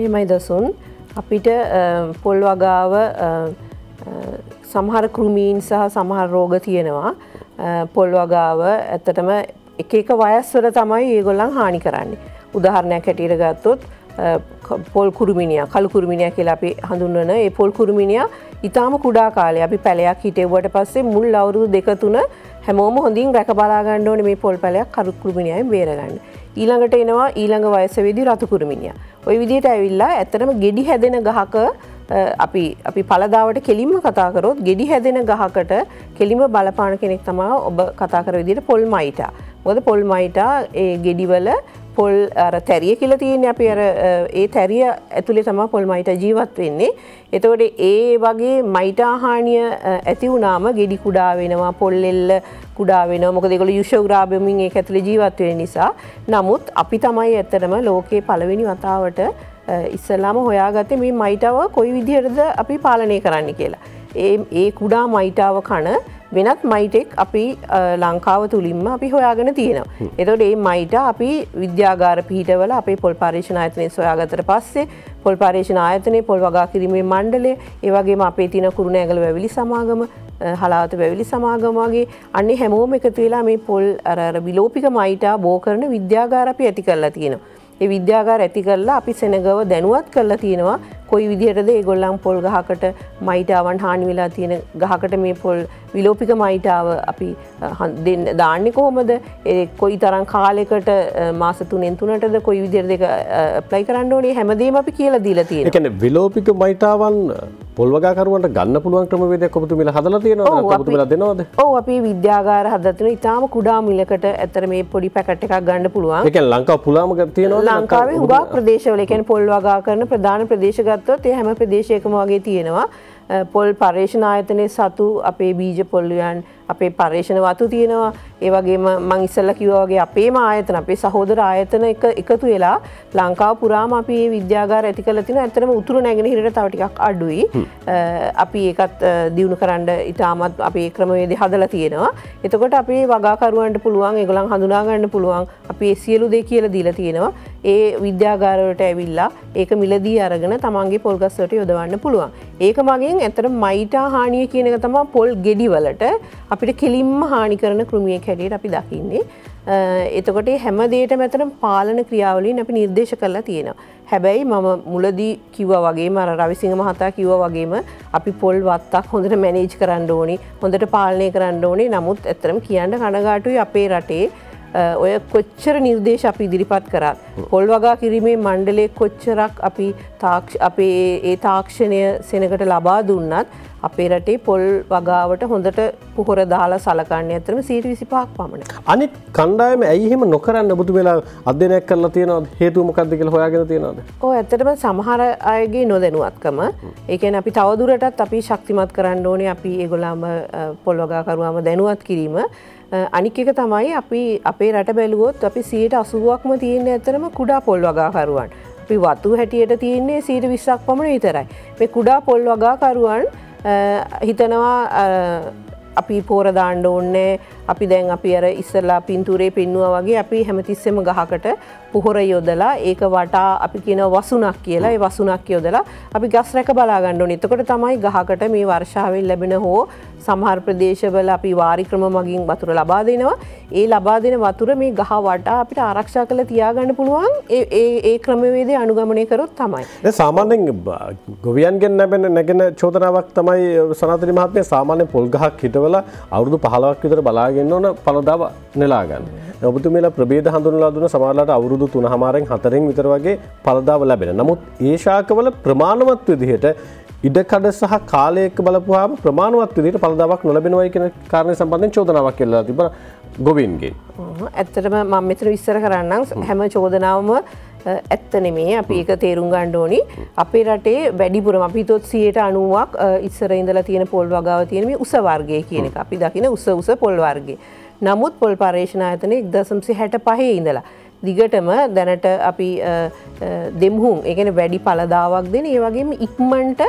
මේමයි දසුන් අපිට පොල් වගාව සමහර කෘමීන් සහ සමහර රෝග තියෙනවා පොල් වගාව ඇත්තටම එක වයස්වල තමයි ඒගොල්ලන් හානි කරන්නේ උදාහරණයක් හැටියට ගත්තොත් පොල් කුරුමිනියා කළු කුරුමිනියා කියලා අපි හඳුන්වන ඒ පොල් කුරුමිනියා ඊටාම කුඩා කාලේ අපි පැලයක් හිටෙව්වට පස්සේ මුල් අවුරුදු 2-3 හැමෝම හොඳින් රැක බලා ගන්න ඕනේ මේ පොල් පැලයක් කළු කුරුමිනියාවෙන් බේරගන්න. ඊළඟට එනවා ඊළඟ වයසේදී රතු කුරුමිනියා. ওই විදිහට ඇවිල්ලා ඇත්තටම ගෙඩි හැදෙන ගහක අපි පළදාවට කෙලින්ම කතා කරොත් ගෙඩි හැදෙන ගහකට කෙලින්ම බලපාන කෙනෙක් තමයි ඔබ කතා කර විදිහට පොල් මයිටා. මොකද පොල් මයිටා ඒ ගෙඩිවල පොල් අර තැරිය කියලා තියෙන්නේ අපි අර ඒ තැරිය ඇතුලේ තමයි පොල් මයිටා ජීවත් වෙන්නේ. එතකොට ඒ වගේ මයිටා හානිය ඇති වුණාම ගෙඩි කුඩා වෙනවා පොල් එල්ල කුඩා වෙනවා. මොකද ඒගොල්ලෝ යුෂෝග්‍රාබමින් ඒක ඇතුලේ ජීවත් වෙන නිසා. නමුත් අපි තමයි ඇත්තටම ලෝකේ පළවෙනි වතාවට ඉස්සලාම හොයාගත්තේ මේ මයිටාව කොයි විදිහටද අපි පාලනය කරන්න කියලා. ඒ කුඩා මයිටාව කන වෙනත් මයිටෙක් අපි ලංකාව තුලින්ම අපි හොයාගෙන තියෙනවා. එතකොට මේ මයිටා අපි විද්‍යාගාර පිහිටවල අපේ පොල් පරීක්ෂණ ආයතනයේ සොයාගත්තට පස්සේ පොල් පරීක්ෂණ ආයතනයේ පොල් වගා කිරීමේ මණ්ඩලය ඒ වගේම අපේ තියෙන කුරුණෑගල වැවිලි සමාගම හලාවත වැවිලි සමාගම වගේ අන්නේ හැමෝම එකතු වෙලා මේ පොල් අර විලෝපික මයිටා බෝ කරන විද්‍යාගාර අපි ඇති කරලා තියෙනවා. ඒ විද්‍යාගාර ඇති කරලා අපි සෙනගව දැනුවත් කරලා තියෙනවා කොයි විදිහටද ඒගොල්ලන් පොල් ගහකට මයිටාවන් හානි වෙලා තියෙන ගහකට මේ පොල් විලෝපික මයිටාව අපි දාන්නේ කොහොමද ඒ කොයි තරම් කාලයකට මාස 3න් 3ටද කොයි විදිහටද ඒක ඇප්ලයි කරන්න ඕනේ හැමදේම අපි කියලා දීලා තියෙනවා. ඒ කියන්නේ විලෝපික මයිටාවන් පොල් වගාකරුවන්ට ගන්න පුළුවන් ක්‍රමවේදයක් ඔබතුමීලා හදලා තියෙනවද ඔබතුමීලා දෙනවද? ඔව් අපි විද්‍යාගාර හදලා තියෙනවා. ඊටාම කුඩා මිලකට ඇත්තට මේ පොඩි පැකට් එකක් ගන්න පුළුවන්. ඒ කියන්නේ ලංකාව පුලාම තියෙනවද? ලංකාවේ හුඟක් ප්‍රදේශවල ඒ කියන්නේ පොල් වගා කරන ප්‍රධාන ප්‍රදේශ ගත්තොත් ඒ හැම ප්‍රදේශයකම වගේ තියෙනවා. පොල් පර්යේෂණ ආයතනයේ සතු අපේ බීජ පොල්ලයන් අපේ පර්යේෂණ වතු තියෙනවා. ඒ වගේම මම ඉස්සෙල්ලා කිව්වා වගේ අපේම ආයතන අපේ සහෝදර ආයතන එකතු වෙලා ලංකාව පුරාම අපි මේ විද්‍යාගාර ඇති කරලා තිනවා. ඇත්තටම උතුරු නැගෙනහිරට තව ටිකක් අඩුයි. අපි ඒකත් දියුණු කරන්න ඉතාමත් අපි ක්‍රමවේද හදලා තියෙනවා. එතකොට අපේ වගාකරුවන්ට පුළුවන් ඒගොල්ලන් හඳුනා ගන්න පුළුවන් අපි ඒ සියලු දේ කියලා දීලා තියෙනවා. ඒ විද්‍යාගාර වලට ඇවිල්ලා ඒක මිලදී අරගෙන තමන්ගේ පොල් ගස් වලට යොදවන්න පුළුවන්. ඒක මගෙන් ඇත්තටම මයිටා හානිය කියන එක තමයි පොල් ගෙඩි වලට අපිට කෙලින්ම හානි කරන කෘමියෙක් හැටියට අපි දකින්නේ. එතකොට හැම දෙයකටම ඇත්තටම පාලන ක්‍රියාවලින් අපි නිර්දේශ කරලා තියෙනවා. හැබැයි මම මුලදී කිව්වා වගේම අර රවිසිංහ මහතා කිව්වා වගේම අපි පොල් වත්තක් හොඳට මැනේජ් කරන්න ඕනේ, හොඳට පාලනය කරන්න ඕනේ. නමුත් ඇත්තටම කියන්න කනගාටුයි අපේ රටේ ඔය කොච්චර නිර්දේශ අපි ඉදිරිපත් කරත් පොල් වගා කිරීමේ මණ්ඩලයේ කොච්චරක් අපි අපේ ඒ තාක්ෂණය සෙනගට ලබා දුන්නත් අපේ රටේ පොල් වගාවට හොඳට පොහොර දාලා සලකන්නේ ඇත්තටම 25% පමණයි. අනිත් කණ්ඩායම ඇයි එහෙම නොකරන්න ඔබතුමීලා අධ්‍යයනයක් කරලා තියෙනවද? හේතුව මොකක්ද කියලා හොයාගෙන තියෙනවද? ඔව් ඇත්තටම සමහර අයගේ නොදැනුවත්කම ඒ කියන්නේ අපි තවදුරටත් අපි ශක්තිමත් කරන්න ඕනේ අපි ඒගොල්ලන්ම පොල් වගාකරුවාම දැනුවත් කිරීම. අනික් එක තමයි අපි අපේ රට බැලුවොත් අපි 80%ක්ම තියෙන්නේ ඇත්තටම කුඩා පොල් වගාකරුවන්. අපි වතු හැටියට තියෙන්නේ 20%ක් පමණ විතරයි. මේ කුඩා පොල් වගාකරුවන් හිතනවා අපි පෝර දාන්න ඕනේ අපි දැන් අපි අර ඉස්සලා පින්තූරේ පෙන්නුවා වගේ අපි හැමතිස්සෙම ගහකට පොහොර යොදලා ඒක වටා අපි කියන වසුනක් කියලා ඒ වසුනක් යොදලා අපි ගස් රැක බලා ගන්න ඕනේ. එතකොට තමයි ගහකට මේ වර්ෂාවෙන් ලැබෙන හෝ සමහර ප්‍රදේශවල අපි වාරි ක්‍රම මගින් වතුර ලබා දෙනවා. ඒ ලබා දෙන වතුර මේ ගහ වටා අපිට ආරක්ෂා කරලා තියාගන්න පුළුවන් ඒ ක්‍රමවේදය අනුගමනය කරොත් තමයි. දැන් සාමාන්‍යයෙන් ගොවියන්ගෙන් නැගෙන චෝදනාවක් තමයි සනාතනි මහත්මිය සාමාන්‍ය පොල් ගහක් හිටවලා අවුරුදු 15ක් විතර බලාගෙන ඕන පළදාව නෙලා ගන්න. ඔබතුමීලා ප්‍රභේද හඳුන්වලා දුන්න සමහරලාට අවුරුදු 3මාරෙන් 4න් විතර වගේ පළදාව ලැබෙන. නමුත් ඒ ශාකවල ප්‍රමාණවත් විදිහට ඉඩකඩ සහ කාලයක බලපුවාම ප්‍රමාණවත් විදිහට පළදාවක් නොලැබෙනවයි කියන කාරණේ සම්බන්ධයෙන් චෝදනාවක් කියලා තිබුණා ගොවීන්ගෙන්. ඇත්තටම මම මෙතන විස්තර කරන්නම් හැම චෝදනාවම ඇත්ත නෙමේ අපි ඒක තේරුම් ගන්න ඕනි. අපේ රටේ වැඩිපුරම අපි හිතුවොත් 90%ක් ඉස්සර ඉඳලා තියෙන පොල් වගාව තියෙන මේ උස වර්ගය කියන එක. අපි දකින උස පොල් වර්ගය. නමුත් පොල් පර්යේෂණ ආයතනයේ 1.65 ඉඳලා දිගටම දැනට අපි දෙම්හුම් ඒ කියන්නේ වැඩි පළදාවක් දෙන ඒ වගේම ඉක්මනට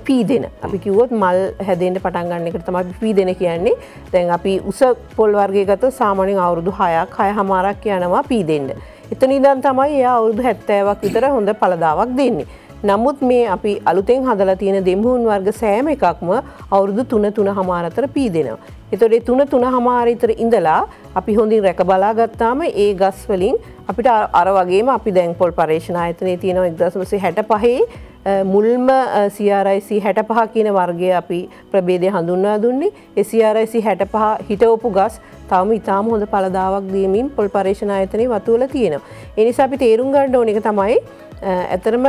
පීදෙන අපි කිව්වොත් මල් හැදෙන්න පටන් ගන්න එකට තමයි පීදෙන කියන්නේ. දැන් අපි උස පොල් වර්ගය ගත්තොත් සාමාන්‍යයෙන් අවුරුදු 6ක් 6මාරක් යනවා පීදෙන්න. එතන ඉඳන් තමයි එයා අවුරුදු 70ක් විතර හොඳ පළදාවක් දෙන්නේ. නමුත් මේ අපි අලුතෙන් හදලා තියෙන දෙම්හුන් වර්ග සෑම එකක්ම අවුරුදු 3.5 අතර පීදෙනවා. එතකොට ඒ 3.5 විතර ඉඳලා අපි හොඳින් රැක බලා ගත්තාම ඒ ගස් වලින් අපිට අර වගේම අපි දැන් පොල් පර්යේෂණ ආයතනයේ තියෙනවා 1965 මුල්ම CRIC 65 කියන වර්ගය අපි ප්‍රභේදය හඳුන්වා දුන්නේ. ඒ CRIC 65 හිටවපු ගස් තවම ඉතාම හොඳ පළදාවක් දීමින් පොල් පර්යේෂණ ආයතනයේ වතුවල තියෙනවා. ඒ නිසා අපි තේරුම් ගන්න ඕන එක තමයි ඇතරම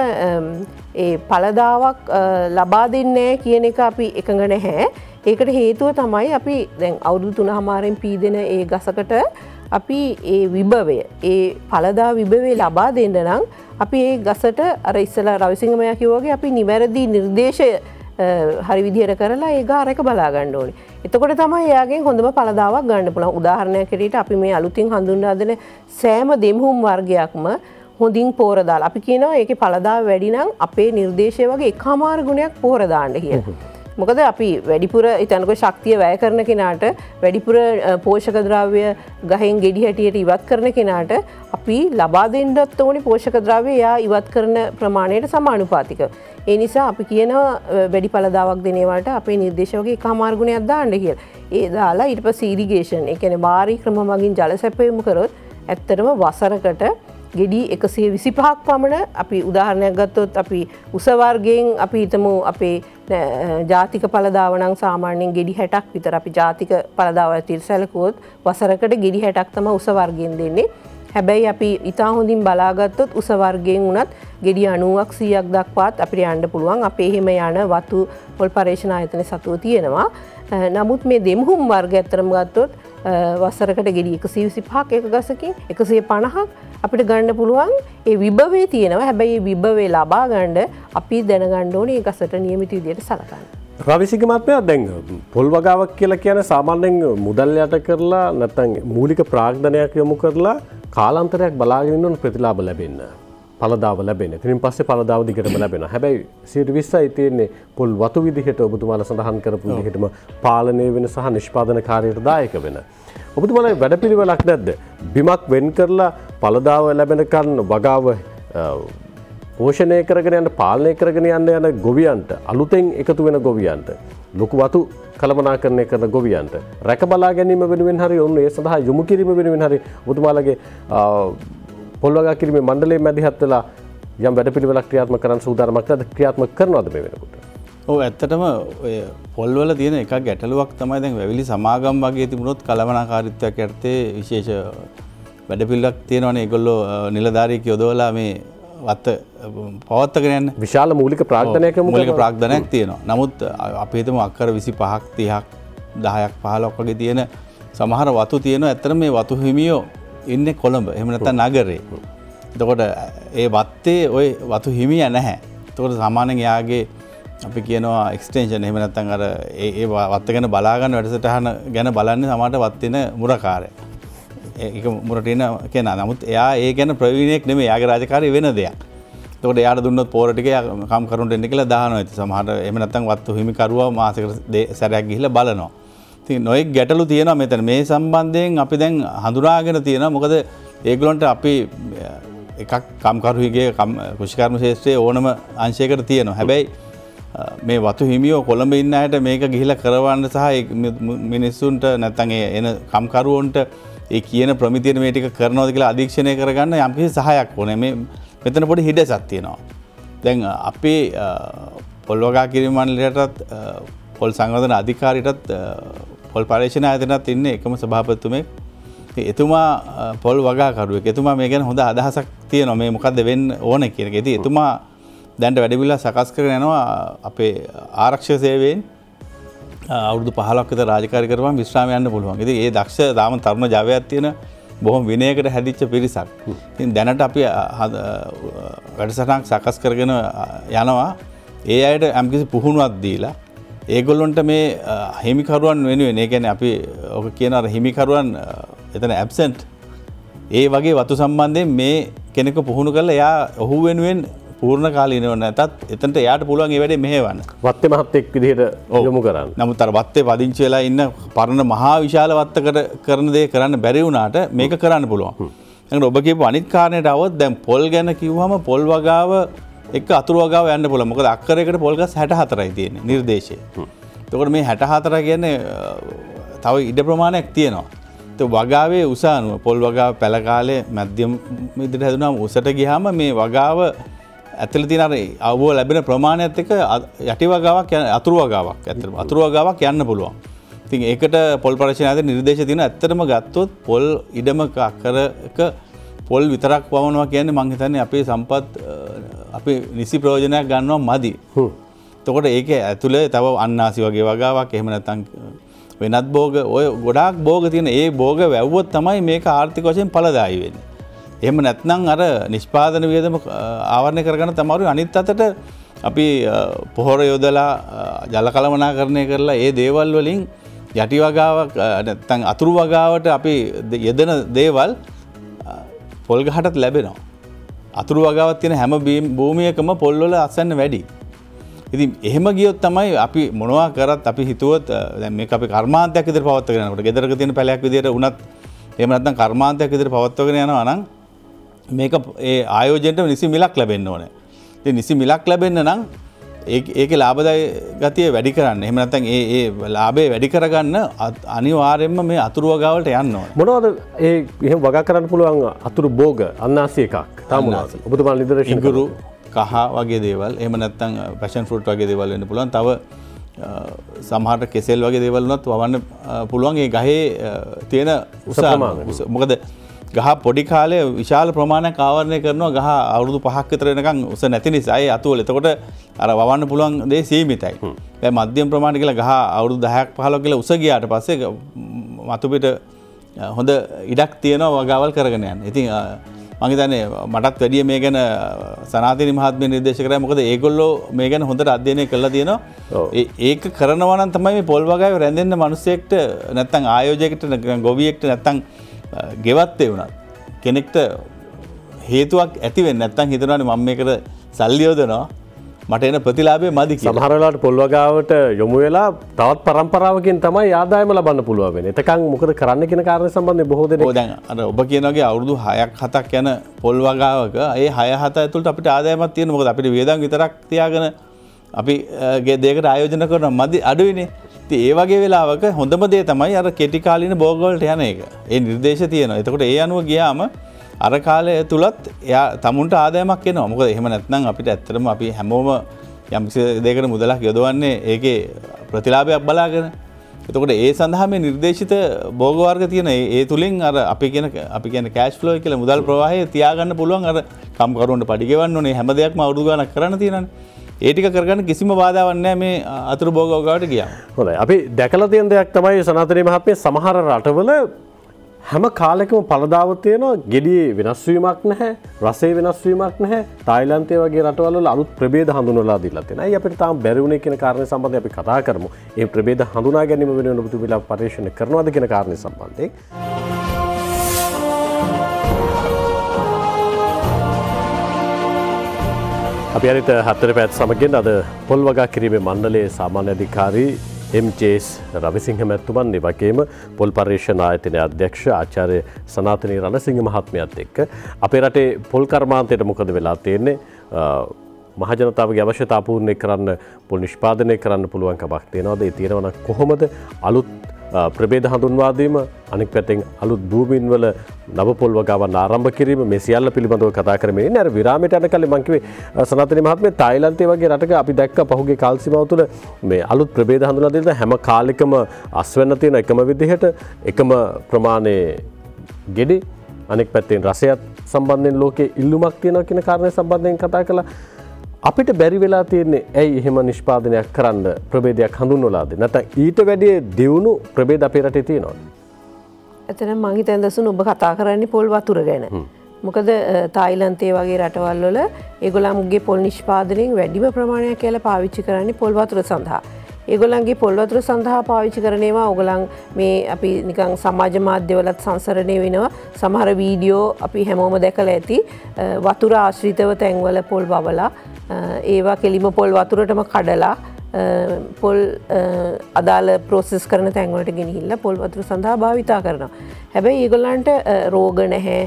ඒ පළදාවක් ලබා දෙන්නේ කියන එක අපි එකඟ නැහැ. ඒකට හේතුව තමයි අපි දැන් අවුරුදු 3මාරෙන් පීදෙන ඒ ගසකට අපි ඒ විභවය ඒ පළදා විභවය ලබා දෙන්න නම් අපි ඒ ගසට අර ඉස්සලා රවිසිංහ මයා කිව්වා වගේ අපි නිවැරදි නිර්දේශය හරි විදිහට කරලා ඒ ගහ රැක බලා ගන්න ඕනේ. එතකොට තමයි එයාගෙන් හොඳම පළදාවක් ගන්න පුළුවන්. උදාහරණයක් ඇරෙට අපි මේ අලුතින් හඳුන්වා දෙන සෑම දෙම්හුම් වර්ගයක්ම හොඳින් පෝර දාලා අපි කියනවා ඒකේ පළදාව වැඩි නම් අපේ නිර්දේශය වගේ එකමාර ගුණයක් පෝර දාන්න කියලා. මොකද අපි වැඩිපුර ඉතනක ශක්තිය වැය කරන කෙනාට වැඩිපුර පෝෂක ද්‍රව්‍ය ගහෙන් ගෙඩි හැටියට ඉවත් කරන කෙනාට අපි ලබා දෙන්නත් ඕනේ පෝෂක ද්‍රව්‍ය එයා ඉවත් කරන ප්‍රමාණයට සමානුපාතික. ඒ නිසා අපි කියනවා වැඩි පළදාවක් දෙන ඒවාට අපේ නිර්දේශ වගේ එකමාර ගුණයක් දාන්න කියලා. ඒ දාලා ඊට පස්සේ ඉරිගේෂන් ඒ කියන්නේ වාරි ක්‍රම මගින් ජල සැපයීම කරොත් ඇත්තටම වසරකට ගෙඩි 125ක් පමණ අපි උදාහරණයක් ගත්තොත් අපි උස වර්ගයෙන් අපි හිතමු අපේ ජාතික පළදාව නම් සාමාන්‍යයෙන් ගෙඩි 60ක් විතර අපි ජාතික පළදාව ඇතුළත සැලකුවොත් වසරකට ගෙඩි 60ක් තමයි උස වර්ගයෙන් දෙන්නේ. හැබැයි අපි ඉතා හොඳින් බලාගත්තොත් උස වර්ගයෙන් උනත් ගෙඩි 90ක් 100ක් දක්වාත් අපිට යන්න පුළුවන්. අපේ එහෙම යන වතු පොල් පර්යේෂණ ආයතන සතුව තියෙනවා. නමුත් මේ දෙම්හුම් වර්ග ඇත්තරම ගත්තොත් වසරකට ගෙඩි 125ක් එක ගසකින් 150ක් අපිට ගන්න පුළුවන්. ඒ විභවයේ තියෙනවා. හැබැයි ඒ විභවයේ ලබා ගන්න අපි දැනගන්න ඕනේ ඒ ගසට නියමිත විදිහට සලකන්න. රවිසිංහ මහත්මයා දැන් පොල් වගාවක් කියලා කියන්නේ සාමාන්‍යයෙන් මුදල් යට කරලා නැත්නම් මූලික ප්‍රාග්ධනයක් යොමු කරලා කාලාන්තරයක් බලාගෙන ඉන්න ප්‍රතිලාභ ලැබෙන්න. පළදාව ලැබෙන. ඉතින් පස්සේ පළදාව දිගටම ලැබෙනවා. හැබැයි 120යි තියෙන්නේ පොල් වතු විදිහට ඔබතුමාලා සඳහන් කරපු විදිහටම පාලනය වෙන සහ නිෂ්පාදනකාරයට දායක වෙන. ඔබතුමාලා වැඩපිළිවෙලක් නැද්ද? බිමක් වෙන් කරලා පළදාව ලැබෙනකන් වගාව පෝෂණය කරගෙන යන පාලනය කරගෙන යන ගොවියන්ට අලුතෙන් එකතු වෙන ගොවියන්ට ලොකු වතු කළමනාකරණය කරන ගොවියන්ට රැක බලා ගැනීම වෙනුවෙන් හරි ඔන්න ඒ සඳහා යොමු කිරීම වෙනුවෙන් හරි ඔබතුමාලගේ පොල් වගා කිරීමේ මණ්ඩලයේ මැදිහත් වෙලා යම් වැඩපිළිවෙලක් ක්‍රියාත්මක කරන්න සූදානමක් නැද්ද ක්‍රියාත්මක කරනවද මේ වෙනකොට? ඔව් ඇත්තටම ඔය පොල්වල තියෙන එක ගැටලුවක් තමයි දැන් වැවිලි සමාගම් වගේ තිබුණොත් කළමනාකාරීත්වයක් යටතේ විශේෂ වැඩපිළිවෙලක් තියෙනවනේ. ඒගොල්ලෝ නිලධාරියෙක් යොදවලා මේ වත්ත පවත්වාගෙන යන්න විශාල මූලික ප්‍රාග්ධනයක් මූලික ප්‍රාග්ධනයක් තියෙනවා. නමුත් අපි හිතමු අක්කර 25ක් 30ක් 10ක් 15ක් වගේ තියෙන සමහර වතු තියෙනවා. ඇත්තට මේ වතු හිමියෝ ඉන්නේ කොළඹ. එහෙම නැත්නම් නගරේ. එතකොට ඒ වත්තේ ওই වතු හිමිය නැහැ. එතකොට සාමාන්‍යයෙන් යාගේ අපි කියනවා එක්ස්ටෙන්ෂන් එහෙම නැත්නම් අර ඒ වත්ත ගැන බලා ගන්න වැඩසටහන ගැන බලන්නේ සමහරට වත්තින මුරකාරය. ඒක මුරට එන කෙනා. නමුත් එයා ඒ ගැන ප්‍රවීණයෙක් නෙමෙයි. යාගේ රාජකාරිය වෙන දෙයක්. එතකොට එයාට දුන්නොත් පෝර ටික කම් කරුන්ට එන්න කියලා දානවා. ඉතින් සමහරට එහෙම නැත්නම් වත්තු හිමිකරුවා මාසෙකට සැරයක් ගිහිල්ලා බලනවා. ඉතින් නොයෙක් ගැටලු තියෙනවා මෙතන. මේ සම්බන්ධයෙන් අපි දැන් හඳුනාගෙන තියෙනවා. මොකද ඒගොල්ලන්ට අපි එකක් කම්කරුවිගේ කෘෂිකර්ම ශාස්ත්‍රයේ ඕනම අංශයකට තියෙනවා. හැබැයි මේ වතු හිමියෝ කොළඹ ඉන්න අයට මේක ගිහිලා කරවන්න සහ මිනිස්සුන්ට නැත්නම් එන කම්කරුවන්ට ඒ කියන ප්‍රමිතිය මේ ටික කරනවද කියලා අධීක්ෂණය කරගන්න යම්කිසි සහායක් ඕනේ. මේ මෙතන පොඩි හිඩැසක් තියෙනවා. දැන් අපේ පොල් වගා කිරීම මණ්ඩලයටත් පොල් සංවර්ධන අධිකාරියටත් පොල් පරීක්ෂණ ආයතනයත් ඉන්නේ එකම සභාපතිතුමෙක්. එතුමා පොල් වගාකරුවෙක්. එතුමා මේ ගැන හොඳ අදහසක් තියෙනවා. මේ මොකද්ද වෙන්න ඕනේ කියන එක. ඉතින් එතුමා දැන්ට වැඩිවිලා සකස් කරගෙන යනවා අපේ ආරක්ෂක සේවයෙන් අවුරුදු 15ක් විතර රාජකාරී කරපුවම විශ්‍රාම යන්න පුළුවන්. ඉතින් ඒ දක්ෂ තාම තරුණ ජවයක් තියෙන බොහොම විනයකට හැදිච්ච පිරිසක්. ඉතින් දැනට අපි වැඩසටහනක් සකස් කරගෙන යනවා. ඒ අයට යම්කිසි පුහුණුවක් දීලා ඒගොල්ලන්ට මේ හිමිකරුවන් වෙනුවෙන්, ඒ කියන්නේ අපි ඔක කියන අර හිමිකරුවන් එතන ඇබ්සන්ට් ඒ වගේ වතු සම්බන්ධයෙන් මේ කෙනෙක්ව පුහුණු කරලා එයා ඔහු වෙනුවෙන් පූර්ණ කාලීනව නැතත් එතනට එයාට පුළුවන් ඒ වැඩේ මෙහෙවන්න. වත්තේ මහත්තයෙක් විදිහට යොමු කරන්න. නමුත් අර වත්තේ පදිංචි වෙලා ඉන්න පරණ මහා විශාල වත්තකට කරන දේ කරන්න බැරි වුණාට මේක කරන්න පුළුවන්. එහෙනම් ඔබ කියපු අනිත් කාරණේට આવොත් දැන් පොල් ගැන කිව්වම පොල් වගාව එක අතුරු වගාව යන්න පුළුවන්. මොකද අක්කරයකට පොල් ගස් 64යි තියෙන්නේ නිර්දේශයේ. එතකොට මේ 64 කියන්නේ තව ඉඩ ප්‍රමාණයක් තියෙනවා. ඒ වගාවේ උස අනුව පොල් වගාව පැල කාලේ මධ්‍යම විදිහට හැදුනාම උසට ගියාම මේ වගාව ඇතුළේ තියෙන අර අවුව ලැබෙන ප්‍රමාණයත් එක්ක යටි වගාවක් අතුරු වගාවක් ඇත්තටම අතුරු වගාවක් යන්න පුළුවන්. ඉතින් ඒකට පොල් පරීක්ෂණ ආයතන නිර්දේශ තියෙන ඇත්තටම ගත්තොත් පොල් ඉඩමක අක්කරක පොල් විතරක් වවනවා කියන්නේ මං හිතන්නේ අපේ සම්පත් අපි නිසි ප්‍රයෝජනයක් ගන්නවා මදි. එතකොට ඒකේ ඇතුළේ තව අන්නාසි වගේ වගාවක් එහෙම නැත්නම් වෙනත් භෝග ඔය ගොඩාක් භෝග තියෙන ඒ භෝග වැවුවොත් තමයි මේක ආර්ථික වශයෙන් ඵලදායී වෙන්නේ. එහෙම නැත්නම් අර නිෂ්පාදන වියදම ආවරණය කරගන්න තමයි අනිත් අතට අපි පොහොර යොදලා ජල කළමනාකරණය කරලා ඒ දේවල් වලින් යටි වගාවක් නැත්නම් අතුරු වගාවට අපි යෙදෙන දේවල් පොල් ගහටත් ලැබෙනවා. අතුරු වගාවක් තියෙන හැම භූමියකම පොල් වල අසන්න වැඩි. ඉතින් එහෙම ගියොත් තමයි අපි මොනවා කරත් අපි හිතුවොත් දැන් මේක අපි කර්මාන්තයක් විදිහට පවත්වාගෙන යනකොට ගෙදරක තියෙන පැලයක් විදිහට වුණත් එහෙම නැත්නම් කර්මාන්තයක් විදිහට පවත්වාගෙන යනවා නම් මේක ඒ ආයෝජනයට නිසි මිලක් ලැබෙන්න ඕනේ. ඉතින් නිසි මිලක් ලැබෙන්න නම් ඒකේ ලාභදායී ගතිය වැඩි කරන්න. එහෙම නැත්නම් ඒ ලාභය වැඩි කරගන්න අනිවාර්යයෙන්ම මේ අතුරු වගා වලට යන්න ඕනේ. මොනවද ඒ එහෙම වගා කරන්න පුළුවන් අතුරු භෝග අන්නාසි එකක්. තාම මොනවද? ඔබතුමා නිදර්ශන ඉඟුරු කහ වගේ දේවල් එහෙම නැත්නම් පැෂන් ෆෘට් වගේ දේවල් වෙන්න පුළුවන්. තව සමහරට කෙසෙල් වගේ දේවල් වුණත් වවන්න පුළුවන්. ඒ ගහේ තියෙන උස මොකද ගහ පොඩි කාලේ විශාල ප්‍රමාණයක් ආවරණය කරනවා. ගහ අවුරුදු 5ක් විතර වෙනකන් උස නැති නිසා ඒ අතුවල. එතකොට අර වවන්න පුළුවන් දේ සීමිතයි. දැන් මධ්‍යම ප්‍රමාණය කියලා ගහ අවුරුදු 10ක් 15ක් කියලා උස ගියාට පස්සේ මතු පිට හොඳ ඉඩක් තියෙනවා වගාවල් කරගෙන යන්න. ඉතින් මම හිතන්නේ මටත් වැඩිය මේ ගැන සනාතිනි මහත්මිය නිර්දේශ කරා. මොකද ඒගොල්ලෝ මේ ගැන හොඳට අධ්‍යයනය කරලා තියෙනවා. ඒක කරනවා නම් තමයි මේ පොල් වගාවේ රැඳෙන්න මිනිස්සෙක්ට නැත්නම් ආයෝජකයෙක්ට ගොවියෙක්ට නැත්නම් ගෙවත්තේ වුණත් කෙනෙක්ට හේතුවක් ඇති වෙන්නේ නැත්නම් හිතනවානේ මම මේකට සල්ලි යොදනවා මට එන ප්‍රතිලාභය මදි කියලා. සමහර වෙලාවට පොල් වගාවට යොමු වෙලා තවත් පරම්පරාවකින් තමයි ආදායම ලබන්න පුළුවන් වෙන්නේ. එතකන් මොකද කරන්න කියන කාරණේ සම්බන්ධයෙන් බොහෝ දෙනෙක් දැන් අර ඔබ කියන වගේ අවුරුදු 6ක් 7ක් යන පොල් වගාවක ඒ 6 7 ඇතුළත අපිට ආදායමක් තියෙන. මොකද අපිට වියදම් විතරක් තියාගෙන අපි දෙයකට ආයෝජන කරනවා මදි අඩුයිනේ. ඉතින් ඒ වගේ වෙලාවක හොඳම දේ තමයි අර කෙටි කාලින භෝග වලට යන එක. ඒ නිර්දේශ තියෙනවා. එතකොට ඒ අනුව ගියාම අර කාලය තුලත් එයා තමුන්ට ආදායමක් එනවා. මොකද එහෙම නැත්නම් අපිට ඇත්තටම අපි හැමෝම යම් දෙයකට මුදලක් යොදවන්නේ ඒකේ ප්‍රතිලාභයක් බලාගෙන. එතකොට ඒ සඳහා මේ නිර්දේශිත භෝග වර්ග තියෙන ඒ තුලින් අර අපි කියන කෑෂ් ෆ්ලෝ කියලා මුදල් ප්‍රවාහය තියාගන්න පුළුවන් අර කම්කරුවන්ට පඩි ගෙවන්න ඕනේ හැම දෙයක්ම අවුරුදු ගාණක් කරන්න තියෙනවානේ. ඒ ටික කරගන්න කිසිම බාධාවක් නැහැ මේ අතුරු භෝග වගාවට ගියාම. හොඳයි. අපි දැකලා තියෙන දෙයක් තමයි සනාතනී මහත්මිය සමහර රටවල හැම කාලෙකම පළදාව තියෙනවා ගෙඩියේ වෙනස් වීමක් නැහැ, රසයේ වෙනස් වීමක් නැහැ. තායිලන්තයේ වගේ රටවල් වල අලුත් ප්‍රභේද හඳුන්වලා දීලා තියෙනවා. අයි අපිට තාම බැරි වුණේ කියන කාරණේ සම්බන්ධයෙන් අපි කතා කරමු. මේ ප්‍රභේද හඳුනා ගැනීම වෙනුවෙන් ඔබතුමීලා පරීක්ෂණ කරනවාද කියන කාරණේ සම්බන්ධයෙන්. අපි අනිත් හතර පැත් සමගින් අද පොල් වගා කිරීමේ මණ්ඩලයේ සාමාන්‍ය අධිකාරී එම්.ජේ.එස්. රවිසිංහ මැතිතුමන් ඒ වගේම පොල් පර්යේෂණ ආයතනයේ අධ්‍යක්ෂ ආචාර්ය සනාතනී රණසිංහ මහත්මියත් එක්ක අපේ රටේ පොල් කර්මාන්තයට මොකද වෙලා තියෙන්නේ මහජනතාවගේ අවශ්‍යතා පූර්ණය කරන්න පොල් නිෂ්පාදනය කරන්න පුළුවන් කමක් තියෙනවද ඒ තියෙනවා නම් කොහොමද අලුත් ප්‍රභේද හඳුන්වා දීම අනෙක් පැත්තෙන් අලුත් භූමීන් වල නව පොල් වගාවන් ආරම්භ කිරීම මේ සියල්ල පිළිබඳව කතා කරමින් ඉන්නේ. අර විරාමයට යන කලින් මම කිව්වේ සනාතනී මහත්මිය තායිලන්තයේ වගේ රටක අපි දැක්ක පහුගිය කාල සීමාව තුළ මේ අලුත් ප්‍රභේද හඳුන්වා දෙන හැම කාලෙකම අස්වැන්න තියෙන එකම විදිහට එකම ප්‍රමාණයේ ගෙඩි අනෙක් පැත්තෙන් රසයත් සම්බන්ධයෙන් ලෝකයේ ඉල්ලුමක් තියෙනවා කියන කාරණේ සම්බන්ධයෙන් කතා කළා. අපිට බැරි වෙලා තියෙන්නේ ඇයි එහෙම නිෂ්පාදනයක් කරන්න ප්‍රභේදයක් හඳුන්වලාද නැත්නම් ඊට වැඩිය දියුණු ප්‍රභේද අපේ රටේ තියෙනවද? එතන මං හිතන්නේ දසුන් ඔබ කතා කරන්නේ පොල් වතුර ගැන. මොකද තායිලන්තයේ වගේ රටවල් වල ඒගොල්ලන්ගේ පොල් නිෂ්පාදනයෙන් වැඩිම ප්‍රමාණයක් කියලා පාවිච්චි කරන්නේ පොල් වතුර සඳහා. ඒගොල්ලන්ගේ පොල් වතුර සඳහා පාවිච්චි කරන ඒවා ඕගොල්ලන් මේ අපි නිකන් සමාජ මාධ්‍යවලත් සංසරණය වෙනවා. සමහර වීඩියෝ අපි හැමෝම දැකලා ඇති වතුර ආශ්‍රිතව තැන්වල පොල් වවලා ඒවා කෙලිම පොල් වතුරටම කඩලා පොල් අදාළ ප්‍රොසෙස් කරන තැන්වලට ගෙනහිල්ලා පොල් වතුර සඳහා භාවිතා කරනවා. හැබැයි ඒගොල්ලන්ට රෝග නැහැ.